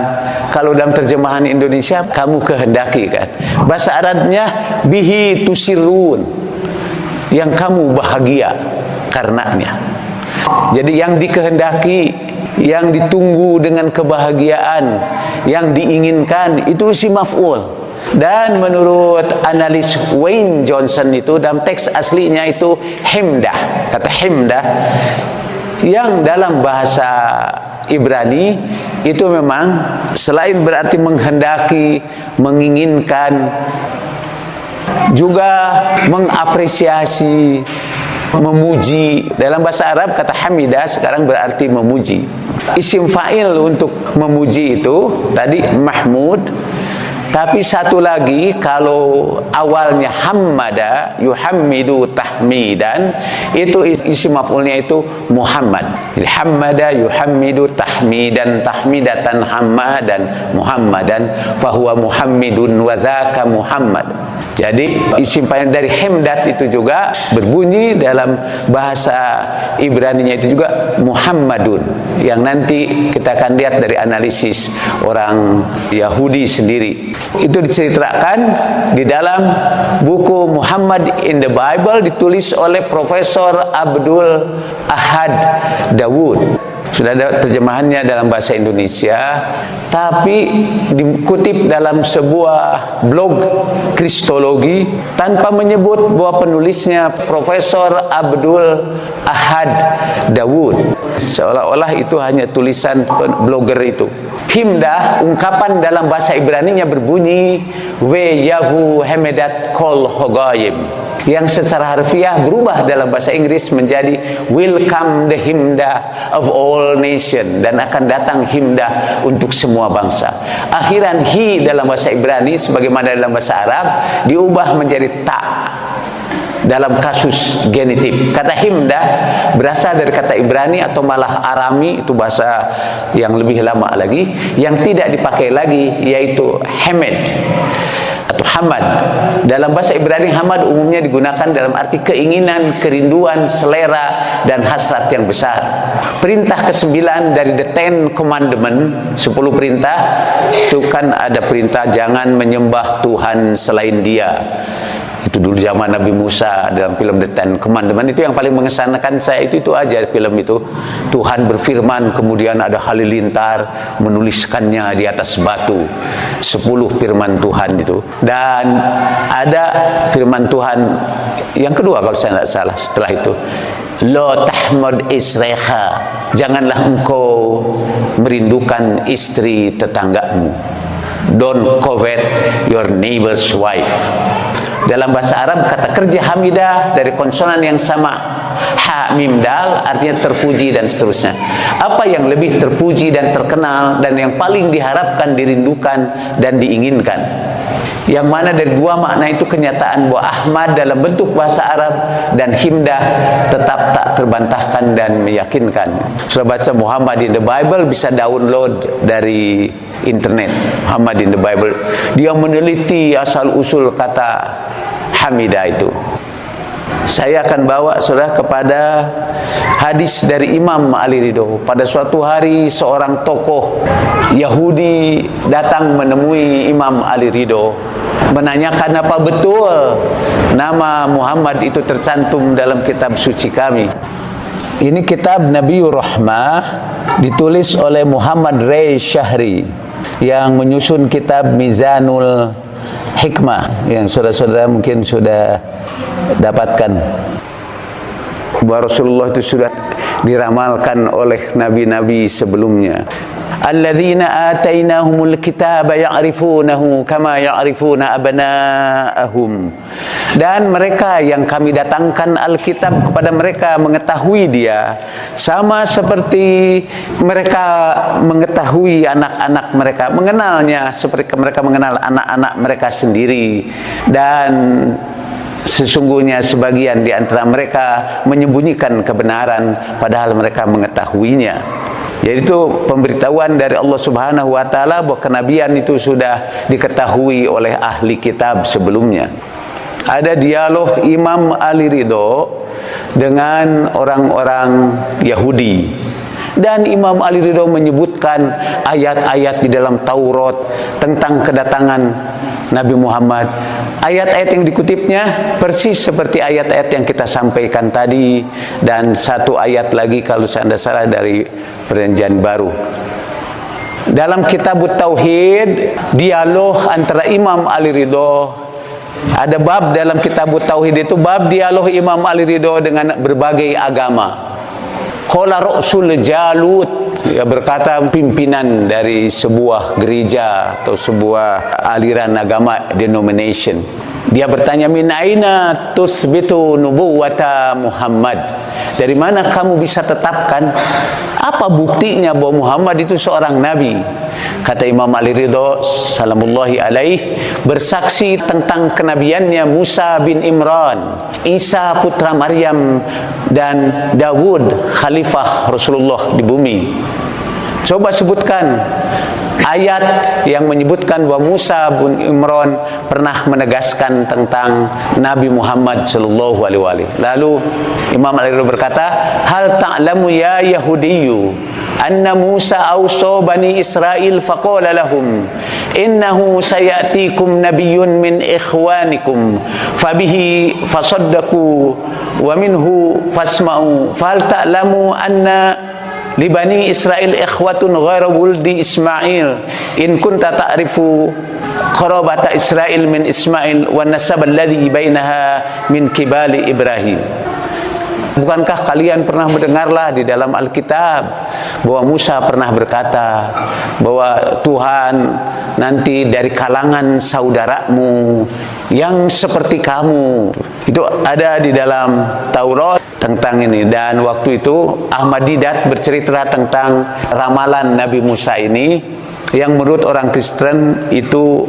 Kalau dalam terjemahan Indonesia kamu kehendaki kan. Bahasa Arabnya bihi tusirun, yang kamu bahagia karenanya. Jadi yang dikehendaki, yang ditunggu dengan kebahagiaan, yang diinginkan, itu isim maf'ul. Dan menurut analis Wayne Johnson itu dalam teks aslinya itu himdah. Kata himdah yang dalam bahasa Ibrani itu memang selain berarti menghendaki, menginginkan, juga mengapresiasi, memuji. Dalam bahasa Arab kata hamidah sekarang berarti memuji. Isim fa'il untuk memuji itu tadi mahmud. Tapi satu lagi, kalau awalnya hammada yuhammidu tahmidan, itu isim maf'ulnya itu Muhammad. Jadi hammada yuhammidu tahmidan, tahmidatan hammadan muhammadan fahuwa muhammidun wa zaka Muhammad. Jadi isim fa'il dari himdat itu juga berbunyi dalam bahasa Ibraninya itu juga Muhammadun, yang nanti kita akan lihat dari analisis orang Yahudi sendiri. Itu diceritakan di dalam buku Muhammad in the Bible, ditulis oleh Profesor Abdul Ahad Dawud. Sudah ada terjemahannya dalam bahasa Indonesia, tapi dikutip dalam sebuah blog kristologi tanpa menyebut bahwa penulisnya Profesor Abdul Ahad Dawud. Seolah-olah itu hanya tulisan blogger itu. Himdah, ungkapan dalam bahasa Ibraninya berbunyi we yavu hemedat kol hogayim, yang secara harfiah berubah dalam bahasa Inggris menjadi welcome the himdah of all nation, dan akan datang himdah untuk semua bangsa. Akhiran hi dalam bahasa Ibrani sebagaimana dalam bahasa Arab diubah menjadi ta dalam kasus genitif. Kata himdah berasal dari kata Ibrani atau malah Arami, itu bahasa yang lebih lama lagi, yang tidak dipakai lagi, yaitu hamed atau hamad. Dalam bahasa Ibrani hamad umumnya digunakan dalam arti keinginan, kerinduan, selera, dan hasrat yang besar. Perintah ke-9 dari the 10 commandment, 10 perintah, itu kan ada perintah jangan menyembah Tuhan selain Dia. Itu dulu zaman Nabi Musa dalam film The Ten Commandment. Itu yang paling mengesankan saya, itu aja film itu. Tuhan berfirman, kemudian ada halilintar menuliskannya di atas batu 10 firman Tuhan itu. Dan ada firman Tuhan yang kedua kalau saya tidak salah setelah itu, lo tahmad isreha, janganlah engkau merindukan istri tetanggamu. Don't covet your neighbor's wife. Dalam bahasa Arab kata kerja hamidah dari konsonan yang sama, ha mim dal, artinya terpuji dan seterusnya. Apa yang lebih terpuji dan terkenal dan yang paling diharapkan, dirindukan dan diinginkan? Yang mana dari dua makna itu kenyataan bahwa Ahmad dalam bentuk bahasa Arab dan himdah tetap tak terbantahkan dan meyakinkan. Sudah baca Muhammad in the Bible, bisa download dari internet. Muhammad in the Bible, dia meneliti asal usul kata hamidah itu. Saya akan bawa saudara kepada hadis dari Imam Ali Ridho. Pada suatu hari seorang tokoh Yahudi datang menemui Imam Ali Ridho, menanyakan apa betul nama Muhammad itu tercantum dalam kitab suci kami. Ini kitab Nabiur Rahmah, ditulis oleh Muhammad Ray Syahri yang menyusun kitab Mizanul Hikmah, yang saudara-saudara mungkin sudah dapatkan. Bahwa Rasulullah itu sudah diramalkan oleh nabi-nabi sebelumnya. Alladzina atainahumul kitaba ya'rifunahu kama ya'rifuna abna'ahum. Dan mereka yang kami datangkan Alkitab kepada mereka mengetahui dia sama seperti mereka mengetahui anak-anak mereka, mengenalnya seperti mereka mengenal anak-anak mereka sendiri. Dan sesungguhnya sebagian di antara mereka menyembunyikan kebenaran padahal mereka mengetahuinya. Jadi itu pemberitahuan dari Allah Subhanahu wa taala bahwa kenabian itu sudah diketahui oleh ahli kitab sebelumnya. Ada dialog Imam Ali Ridho dengan orang-orang Yahudi. Dan Imam Ali Ridho menyebutkan ayat-ayat di dalam Taurat tentang kedatangan Nabi Muhammad. Ayat-ayat yang dikutipnya persis seperti ayat-ayat yang kita sampaikan tadi, dan satu ayat lagi kalau saya tidak salah dari Perjanjian Baru. Dalam kitab Tauhid, dialog antara Imam Ali Ridho, ada bab dalam kitab Tauhid itu bab dialog Imam Ali Ridho dengan berbagai agama. Qala Rasul Jalut, ya, berkata pimpinan dari sebuah gereja atau sebuah aliran agama denomination. Dia bertanya, min aina tusbitu nubuwata Muhammad? Dari mana kamu bisa tetapkan, apa buktinya bahwa Muhammad itu seorang nabi? Kata Imam Ali Ridho salamullahi alaih, bersaksi tentang kenabiannya Musa bin Imran, Isa putra Maryam, dan Dawud khalifah Rasulullah di bumi. Coba sebutkan ayat yang menyebutkan bahwa Musa bin Imran pernah menegaskan tentang Nabi Muhammad sallallahu alaihi wasallam. Lalu Imam Ali Ridho berkata, hal ta'lamu ya Yahudiyyu anna Musa awsa bani Israel faqala lahum innahu sayatikum nabiyyun min ikhwanikum fabihi fasaddaqu wa minhu fasma'u fal ta'lamu anna li bani Israel ikhwatun ghairu wuldi Ismail in kunta ta'rifu qarabata Israel min Ismail wa nasab alladhi bainaha min kibali Ibrahim. Bukankah kalian pernah mendengarlah di dalam Alkitab bahwa Musa pernah berkata bahwa Tuhan nanti dari kalangan saudaramu yang seperti kamu. Itu ada di dalam Taurat tentang ini. Dan waktu itu Ahmad Didat bercerita tentang ramalan Nabi Musa ini, yang menurut orang Kristen itu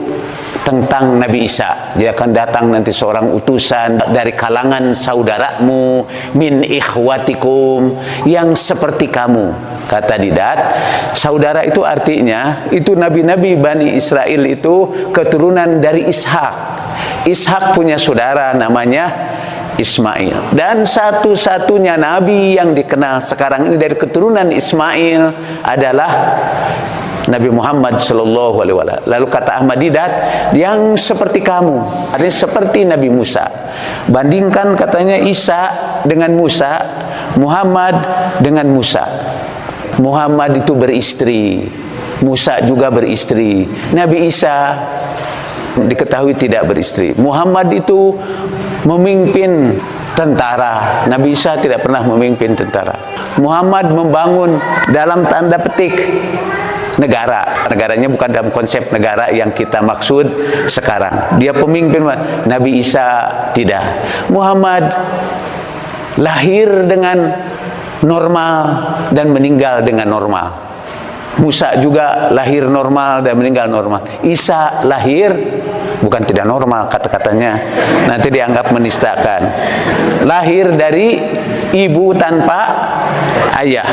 tentang Nabi Isa. Dia akan datang nanti seorang utusan dari kalangan saudaramu, min ikhwatikum, yang seperti kamu. Kata Didat, saudara itu artinya itu nabi-nabi Bani Israel itu keturunan dari Ishak. Ishak punya saudara namanya Ismail, dan satu-satunya nabi yang dikenal sekarang ini dari keturunan Ismail adalah Nabi Muhammad sallallahu alaihi wasallam. Lalu kata Ahmad Didat, yang seperti kamu, artinya seperti Nabi Musa. Bandingkan katanya Isa dengan Musa, Muhammad dengan Musa. Muhammad itu beristri, Musa juga beristri. Nabi Isa diketahui tidak beristri. Muhammad itu memimpin tentara, Nabi Isa tidak pernah memimpin tentara. Muhammad membangun dalam tanda petik negaranya bukan dalam konsep negara yang kita maksud sekarang. Dia pemimpin, Nabi Isa tidak. Muhammad lahir dengan normal dan meninggal dengan normal. Musa juga lahir normal dan meninggal normal. Isa lahir bukan tidak normal, kata-katanya nanti dianggap menistakan. Lahir dari ibu tanpa ayah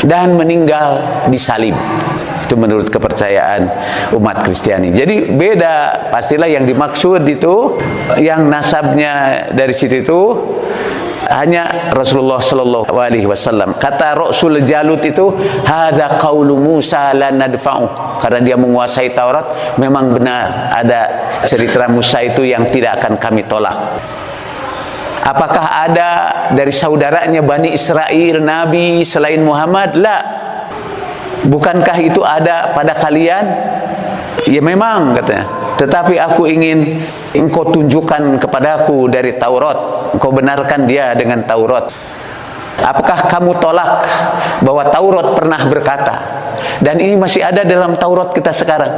dan meninggal disalib. Itu menurut kepercayaan umat Kristiani. Jadi beda, pastilah yang dimaksud itu yang nasabnya dari situ itu hanya Rasulullah sallallahu alaihi wasallam. Kata Rasul Jalut itu, hadza qaulu Musa la nadfa'u. Karena dia menguasai Taurat, memang benar ada cerita Musa itu yang tidak akan kami tolak. Apakah ada dari saudaranya Bani Israel Nabi selain Muhammad? La. Bukankah itu ada pada kalian? Ya memang katanya. Tetapi aku ingin engkau tunjukkan kepadaku dari Taurat. Engkau benarkan dia dengan Taurat. Apakah kamu tolak bahwa Taurat pernah berkata, dan ini masih ada dalam Taurat kita sekarang,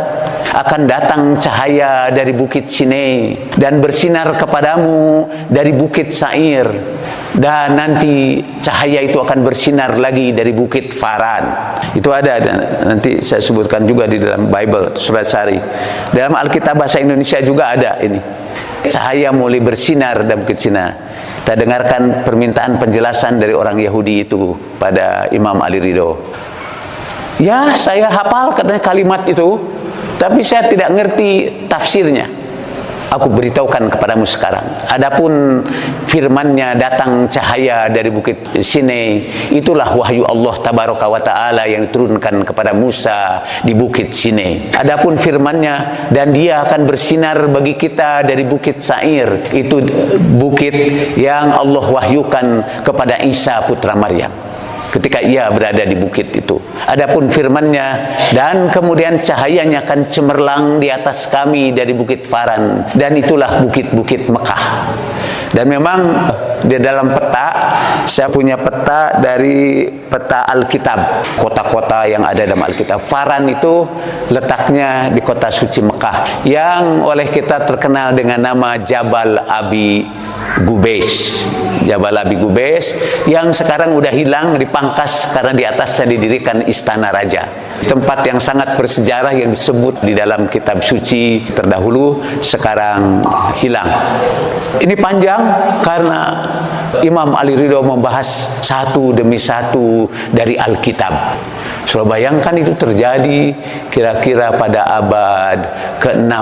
akan datang cahaya dari bukit Sinai dan bersinar kepadamu dari bukit Sair, dan nanti cahaya itu akan bersinar lagi dari bukit Faran. Itu ada, dan nanti saya sebutkan juga di dalam Bible Surat Sari. Dalam Alkitab bahasa Indonesia juga ada ini, cahaya mulai bersinar dari bukit Sinai. Kita dengarkan permintaan penjelasan dari orang Yahudi itu pada Imam Ali Ridho. Ya, saya hafal katanya kalimat itu, tapi saya tidak ngerti tafsirnya. aku beritahukan kepadamu sekarang. Adapun firman-Nya datang cahaya dari bukit Sinai, itulah wahyu Allah tabaraka wa taala yang diturunkan kepada Musa di bukit Sinai. Adapun firman-Nya, dan dia akan bersinar bagi kita dari bukit Sair, itu bukit yang Allah wahyukan kepada Isa putra Maryam ketika ia berada di bukit itu. Adapun firman-Nya, dan kemudian cahayanya akan cemerlang di atas kami dari bukit Faran, dan itulah bukit-bukit Mekah. Dan memang di dalam peta, saya punya peta dari peta Alkitab, kota-kota yang ada dalam Alkitab. Faran itu letaknya di kota suci Mekah, yang oleh kita terkenal dengan nama Jabal Abi Gubais. Jabal Abi Gubais yang sekarang udah hilang, dipangkas karena di atasnya didirikan istana raja. Tempat yang sangat bersejarah yang disebut di dalam kitab suci terdahulu sekarang hilang. Ini panjang karena Imam Ali Ridho membahas satu demi satu dari Alkitab. So, bayangkan itu terjadi kira-kira pada abad ke-6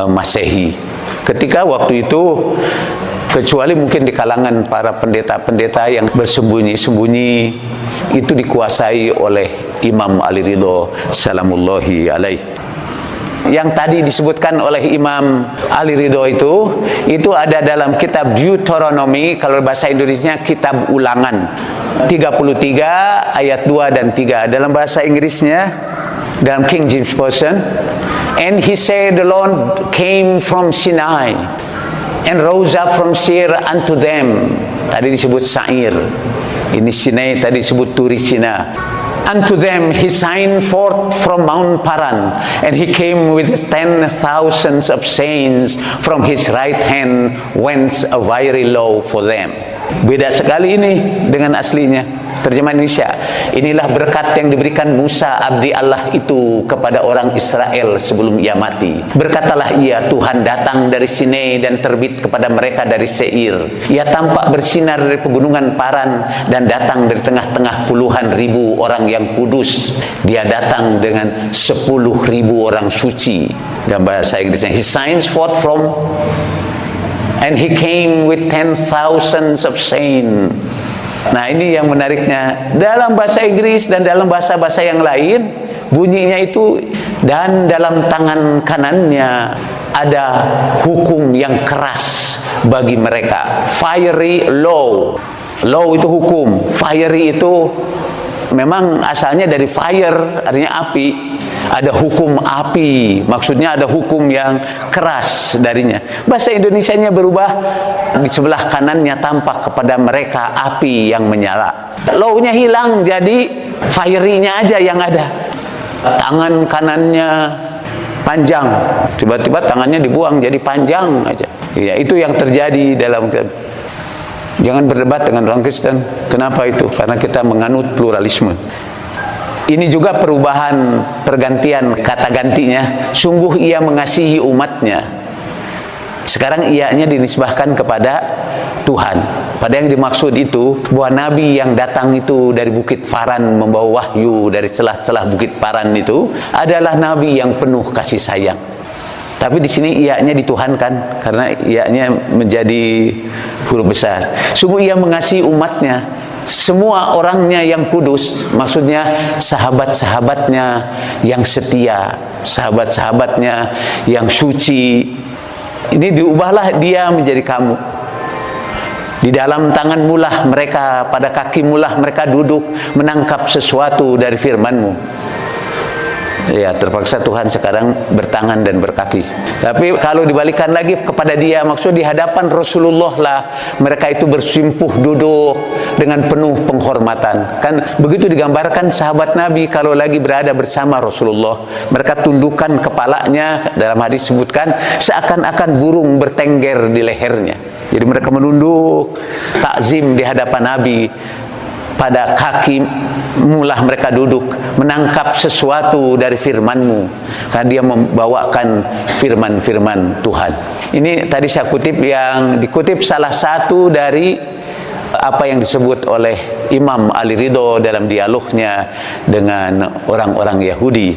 Masehi. Ketika waktu itu, kecuali mungkin di kalangan para pendeta-pendeta yang bersembunyi-sembunyi, itu dikuasai oleh Imam Ali Ridho salamullahi alaih. Yang tadi disebutkan oleh Imam Ali Ridho itu ada dalam kitab Deuteronomy, kalau bahasa Indonesia kitab Ulangan 33 ayat 2 dan 3. Dalam bahasa Inggrisnya, dalam King James Version, and he said, the Lord came from Sinai and rose up from Seir unto them. Tadi disebut Sair, ini Sinai, tadi disebut Turi Sina. Unto them he signed forth from Mount Paran, and he came with 10,000 of saints from his right hand, whence a very law for them. Beda sekali ini dengan aslinya. Terjemahan Indonesia, inilah berkat yang diberikan Musa abdi Allah itu kepada orang Israel sebelum ia mati. Berkatalah ia, Tuhan datang dari Sinai dan terbit kepada mereka dari Seir. Ia tampak bersinar dari pegunungan Paran dan datang dari tengah-tengah puluhan ribu orang yang kudus. Dia datang dengan 10.000 orang suci. Dalam bahasa Inggrisnya, he signs forth from, and he came with 10,000 of saints. Nah, ini yang menariknya. Dalam bahasa Inggris dan dalam bahasa-bahasa yang lain, bunyinya itu, dan dalam tangan kanannya ada hukum yang keras bagi mereka. Fiery law. Law itu hukum. Fiery itu memang asalnya dari fire, artinya api. Ada hukum api, maksudnya ada hukum yang keras darinya. Bahasa Indonesianya berubah, di sebelah kanannya tampak kepada mereka api yang menyala. Law-nya hilang, jadi fiery-nya aja yang ada. Tangan kanannya panjang, tiba-tiba tangannya dibuang jadi panjang aja. Ya, itu yang terjadi dalam. Jangan berdebat dengan orang Kristen. Kenapa itu? Karena kita menganut pluralisme. Ini juga perubahan, pergantian kata gantinya. Sungguh ia mengasihi umatnya. Sekarang ianya dinisbahkan kepada Tuhan. Pada yang dimaksud itu, bahwa Nabi yang datang itu dari Bukit Faran membawa wahyu dari celah-celah Bukit Faran itu adalah Nabi yang penuh kasih sayang. Tapi di sini ianya dituhankan karena ianya menjadi huruf besar. Sungguh ia mengasihi umatnya. Semua orangnya yang kudus, maksudnya sahabat-sahabatnya yang setia, sahabat-sahabatnya yang suci. Ini diubahlah dia menjadi kamu. Di dalam tangan mulah mereka, pada kaki mulah mereka duduk menangkap sesuatu dari firman-Mu. Ya, terpaksa Tuhan sekarang bertangan dan berkaki. Tapi kalau dibalikan lagi kepada dia, maksud di hadapan Rasulullah lah mereka itu bersimpuh duduk dengan penuh penghormatan. Kan begitu digambarkan sahabat Nabi kalau lagi berada bersama Rasulullah, mereka tundukkan kepalanya, dalam hadis sebutkan seakan-akan burung bertengger di lehernya. Jadi mereka menunduk takzim di hadapan Nabi. Pada kaki mulah mereka duduk menangkap sesuatu dari firman-Mu, karena dia membawakan firman-firman Tuhan. Ini tadi saya kutip, yang dikutip salah satu dari apa yang disebut oleh Imam Ali Ridho dalam dialognya dengan orang-orang Yahudi.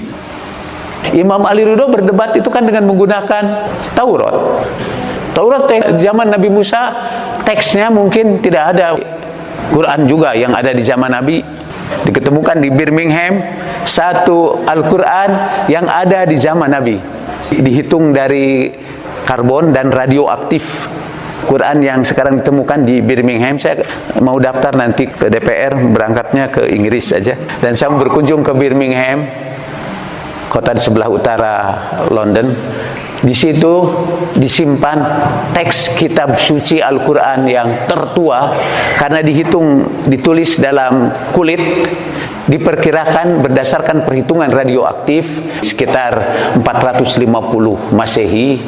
Imam Ali Ridho berdebat itu kan dengan menggunakan Taurat. Taurat zaman Nabi Musa teksnya mungkin tidak ada. Quran juga yang ada di zaman Nabi diketemukan di Birmingham, satu Al-Quran yang ada di zaman Nabi, dihitung dari karbon dan radioaktif. Quran yang sekarang ditemukan di Birmingham, saya mau daftar nanti ke DPR, berangkatnya ke Inggris saja, dan saya mau berkunjung ke Birmingham, kota di sebelah utara London. Di situ disimpan teks kitab suci Al-Quran yang tertua, karena ditulis dalam kulit, diperkirakan berdasarkan perhitungan radioaktif sekitar 450 Masehi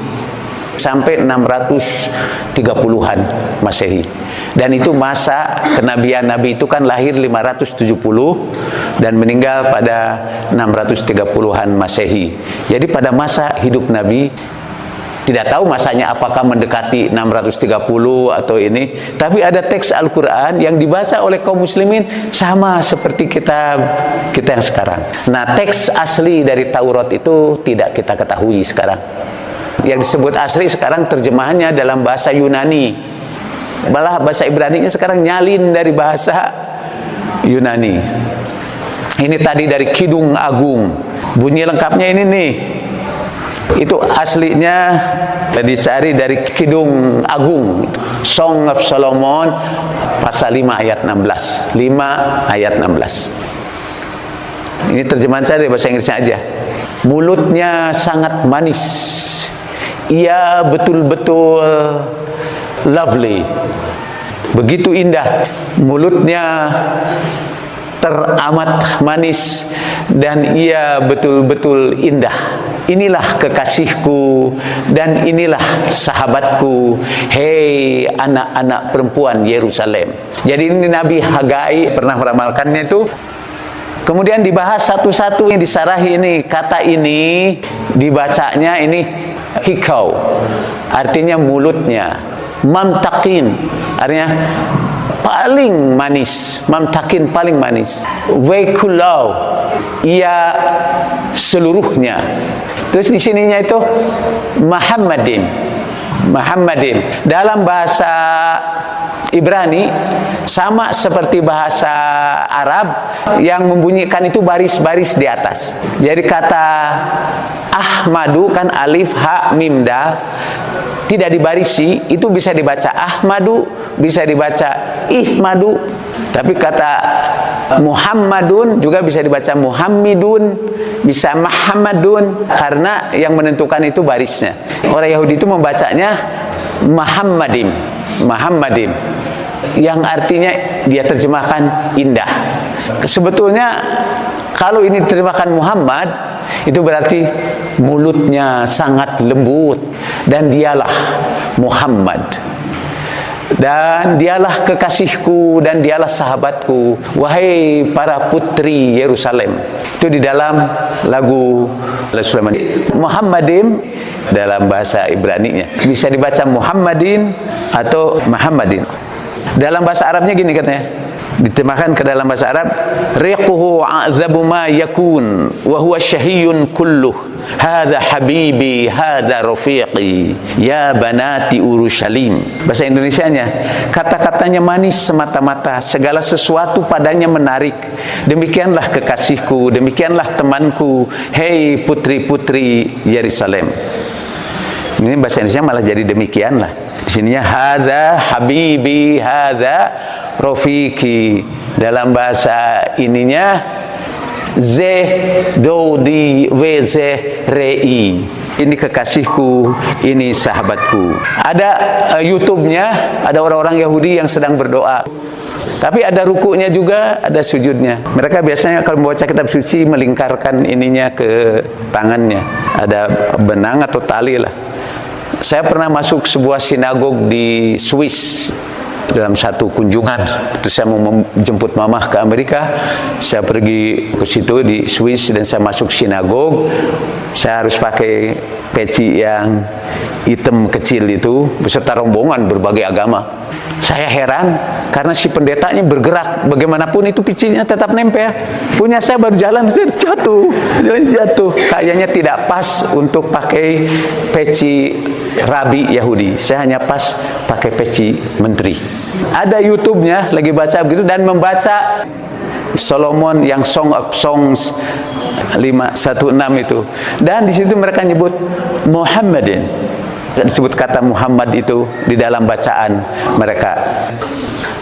sampai 630-an Masehi. Dan itu masa kenabian Nabi itu kan lahir 570 dan meninggal pada 630-an Masehi. Jadi pada masa hidup Nabi, tidak tahu masanya apakah mendekati 630 atau ini, tapi ada teks Al-Quran yang dibaca oleh kaum muslimin sama seperti kita yang sekarang. Nah, teks asli dari Taurat itu tidak kita ketahui sekarang. Yang disebut asli sekarang terjemahannya dalam bahasa Yunani. Malah bahasa Ibrani-nya sekarang nyalin dari bahasa Yunani. Ini tadi dari Kidung Agung. Bunyi lengkapnya ini nih. Itu aslinya dicari dari Kidung Agung, Song of Solomon pasal 5 ayat 16. 5 ayat 16. Ini terjemahan saya dari bahasa Inggrisnya aja. Mulutnya sangat manis. Ia betul-betul lovely. Begitu indah. Mulutnya teramat manis dan ia betul-betul indah. Inilah kekasihku dan inilah sahabatku, hei anak-anak perempuan Yerusalem. Jadi ini Nabi Hagai pernah meramalkannya itu. Kemudian dibahas satu-satu yang disarahi ini. Kata ini dibacanya ini hikau, artinya mulutnya. Mamtakin, artinya paling manis. Mamtakin, paling manis. Wekulau, ia seluruhnya. Terus di sininya itu Muhammadin. Dalam bahasa Ibrani sama seperti bahasa Arab yang membunyikan itu baris-baris di atas. Jadi kata Ahmadu kan alif ha mim dal tidak dibarisi, itu bisa dibaca Ahmadu, bisa dibaca Ihmadu. Tapi kata Muhammadun juga bisa dibaca Muhammidun, bisa Muhammadun, karena yang menentukan itu barisnya. Orang Yahudi itu membacanya Muhammadin, yang artinya dia terjemahkan indah. Sebetulnya kalau ini diterjemahkan Muhammad, itu berarti mulutnya sangat lembut, dan dialah Muhammad, dan dialah kekasihku, dan dialah sahabatku, wahai para putri Yerusalem. Itu di dalam lagu Sulaiman. Muhammadin dalam bahasa Ibrani-nya bisa dibaca Muhammadin atau Muhammadin. Dalam bahasa Arabnya gini katanya, diterjemahkan ke dalam bahasa Arab, riquhu a'zabu ma yakun wa huwa syahiyun kulluh, hadza habibi hadza rafiqi ya banati Urushalim. Bahasa Indonesianya, kata-katanya manis semata-mata, segala sesuatu padanya menarik. Demikianlah kekasihku, demikianlah temanku, hei putri-putri Yerusalem. Ini bahasa Indonesia malah jadi demikianlah. Di sininya hadza habibi hadza Rofiki. Dalam bahasa ininya ze dodi weze rei, ini kekasihku, ini sahabatku. Ada YouTube-nya, ada orang-orang Yahudi yang sedang berdoa, tapi ada rukunya juga, ada sujudnya. Mereka biasanya kalau membaca kitab suci melingkarkan ininya ke tangannya, ada benang atau tali lah. Saya pernah masuk sebuah sinagog di Swiss dalam satu kunjungan. Itu saya mau menjemput mamah ke Amerika. Saya pergi ke situ di Swiss dan saya masuk sinagog. Saya harus pakai peci yang hitam kecil itu beserta rombongan berbagai agama. Saya heran karena si pendetanya bergerak bagaimanapun itu picinya tetap nempel. Punya saya baru jalan jatuh. Kayaknya tidak pas untuk pakai peci rabi Yahudi. Saya hanya pas pakai peci menteri. Ada YouTube-nya lagi baca begitu dan membaca Solomon yang Song of Songs 516 itu. Dan di situ mereka nyebut Muhammadin. Disebut kata Muhammad itu di dalam bacaan mereka.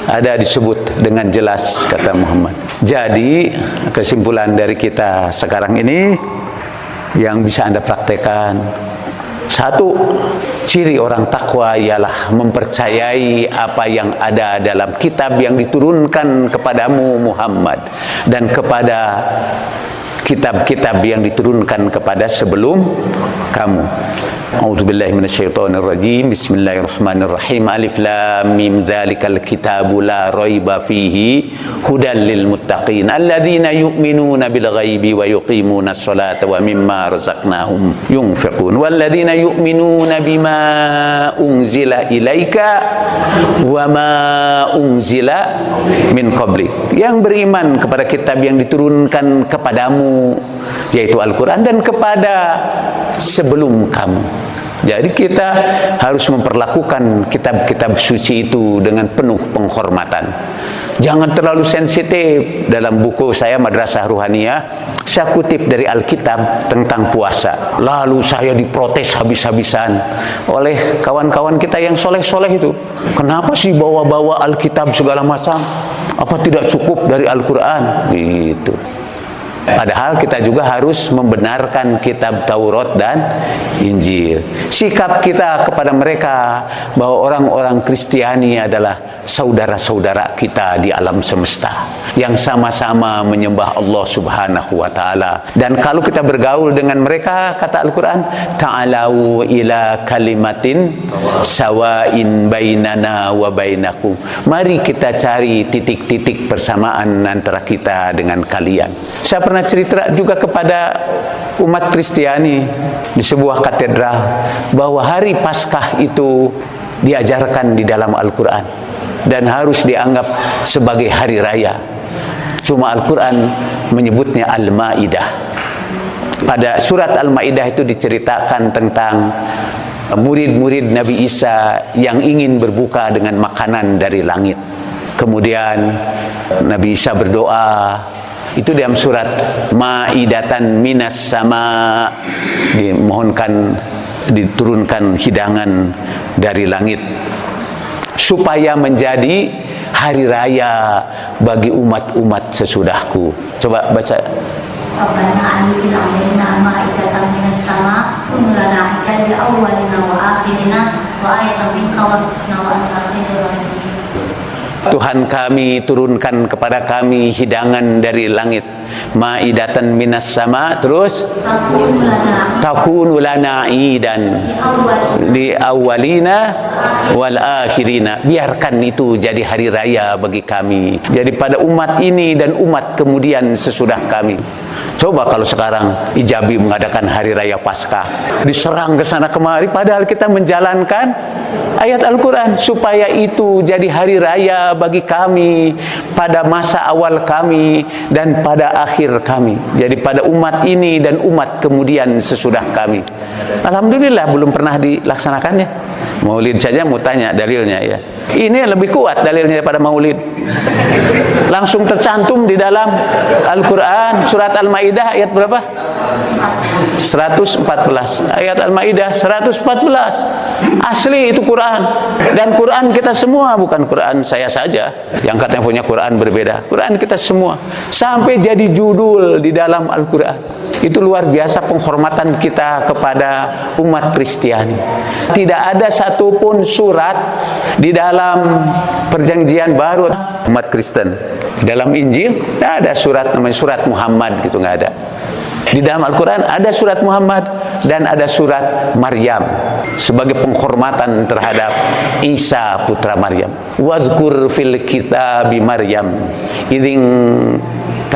Ada disebut dengan jelas kata Muhammad. Jadi kesimpulan dari kita sekarang ini yang bisa Anda praktekkan. Satu, ciri orang takwa ialah mempercayai apa yang ada dalam kitab yang diturunkan kepadamu Muhammad dan kepada kitab-kitab yang diturunkan kepada sebelum kamu. A'udzubillahi minasyaitonirrajim. Bismillahirrahmanirrahim. Alif lam mim dzalikal kitabu la raiba fihi hudal lil muttaqin alladzina yu'minuna bil ghaibi wa yuqimunas salata wa mimma razaqnahum yunfiqun walladzina yu'minuna bima unzila ilaika wa ma unzila min qablik. Yang beriman kepada kitab yang diturunkan kepadamu yaitu Al-Quran dan kepada sebelum kamu. Jadi kita harus memperlakukan kitab-kitab suci itu dengan penuh penghormatan. Jangan terlalu sensitif. Dalam buku saya Madrasah Ruhaniyah, saya kutip dari Alkitab tentang puasa. Lalu saya diprotes habis-habisan oleh kawan-kawan kita yang soleh-soleh itu. Kenapa sih bawa-bawa Alkitab segala macam? Apa tidak cukup dari Al-Quran? Gitu. Padahal kita juga harus membenarkan kitab Taurat dan Injil. Sikap kita kepada mereka bahwa orang-orang Kristiani adalah saudara-saudara kita di alam semesta yang sama-sama menyembah Allah Subhanahu wa taala. Dan kalau kita bergaul dengan mereka, kata Al-Qur'an, ta'alau ila kalimatin sawain bainana wa bainakum. Mari kita cari titik-titik persamaan antara kita dengan kalian. Saya pernah cerita juga kepada umat Kristiani di sebuah katedral bahwa hari Paskah itu diajarkan di dalam Al-Quran dan harus dianggap sebagai hari raya. Cuma Al-Quran menyebutnya Al-Ma'idah. Pada surat Al-Ma'idah itu diceritakan tentang murid-murid Nabi Isa yang ingin berbuka dengan makanan dari langit. Kemudian Nabi Isa berdoa. Itu dalam surat Ma'idatan minas sama, dimohonkan diturunkan hidangan dari langit supaya menjadi hari raya bagi umat-umat sesudahku. Coba baca. Rabbana anzil 'alaina ma'idatan minas sama wa lana lil awwalina wa akhirina wa ayatan minka warzuqna wa anta khairur raziqin. Tuhan kami, turunkan kepada kami hidangan dari langit. Ma'idatan minas sama, terus takunu lana idan li awwalina wal akhirina. Biarkan itu jadi hari raya bagi kami, jadi pada umat ini dan umat kemudian sesudah kami. Coba kalau sekarang Ijabi mengadakan hari raya Paskah, diserang ke sana kemari, padahal kita menjalankan ayat Al-Quran supaya itu jadi hari raya bagi kami pada masa awal kami dan pada akhir kami. Jadi pada umat ini dan umat kemudian sesudah kami. Alhamdulillah belum pernah dilaksanakannya. Maulid saja mau tanya dalilnya ya. Ini lebih kuat dalilnya daripada Maulid. Langsung tercantum di dalam Al-Quran surat Al-Maidah ayat berapa? 114. Ayat Al-Maidah 114. Asli itu Quran. Dan Quran kita semua, bukan Quran saya saja yang katanya punya Quran berbeda. Quran kita semua. Sampai jadi judul di dalam Al-Quran. Itu luar biasa penghormatan kita kepada umat Kristiani. Tidak ada satupun surat di dalam perjanjian baru umat Kristen. Dalam Injil tidak ada surat namanya surat Muhammad, gitu, nggak ada. Di dalam Al-Quran ada surat Muhammad dan ada surat Maryam sebagai penghormatan terhadap Isa putra Maryam. Wadzkur fil kitabi Maryam idzin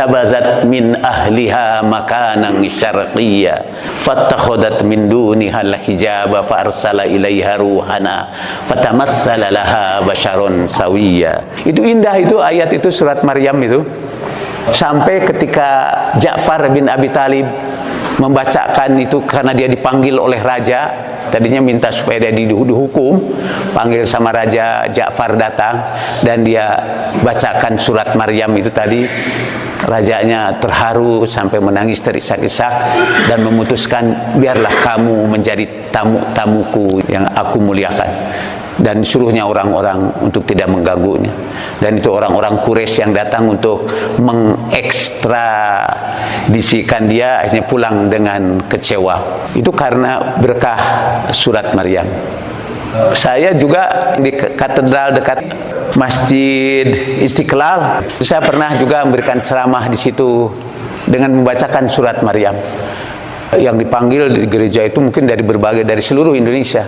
fantabazat min ahliha makanan syarqiyya fattakhadat min duniha al-hijaba fa arsala ilaiha ruhana fatamassala laha basharon sawiyya. Itu indah itu ayat itu, surat Maryam itu. Sampai ketika Ja'far bin Abi Talib membacakan itu karena dia dipanggil oleh raja, tadinya minta supaya dia dihukum, panggil sama raja, Ja'far datang dan dia bacakan surat Maryam itu tadi. Rajanya terharu sampai menangis terisak-isak dan memutuskan, biarlah kamu menjadi tamu-tamuku yang aku muliakan, dan suruhnya orang-orang untuk tidak mengganggunya. Dan itu orang-orang Quraisy yang datang untuk mengekstradisikan dia, akhirnya pulang dengan kecewa. Itu karena berkah surat Maryam. Saya juga di katedral dekat Masjid Istiqlal, saya pernah juga memberikan ceramah di situ dengan membacakan surat Maryam. Yang dipanggil di gereja itu mungkin dari seluruh Indonesia.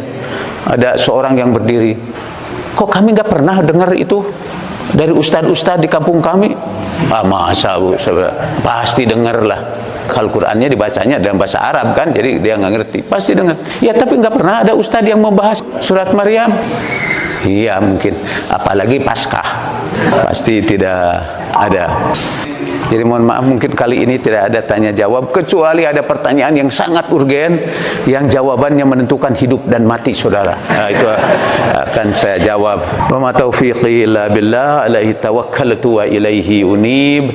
Ada seorang yang berdiri, kok kami nggak pernah dengar itu dari ustadz-ustadz di kampung kami? Masa bu, pasti dengar lah. Al-Qur'annya dibacanya dalam bahasa Arab kan, jadi dia nggak ngerti, pasti dengar. Ya tapi nggak pernah ada ustadz yang membahas surat Maryam. Iya mungkin, apalagi Paskah, pasti tidak ada. Jadi mohon maaf, mungkin kali ini tidak ada tanya jawab, kecuali ada pertanyaan yang sangat urgen yang jawabannya menentukan hidup dan mati saudara. Itu akan saya jawab. Wa ma taufiqi illa billah, alaihi tawakkaltu wa ilaihi unib.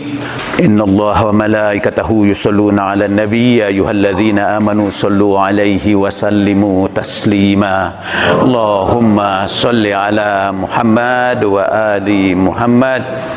Innallaha wa malaikatahu yusholluna 'alan nabiy, ya ayyuhalladzina amanu shallu 'alaihi wa sallimu taslima. Allahumma shalli 'ala Muhammad wa ali Muhammad.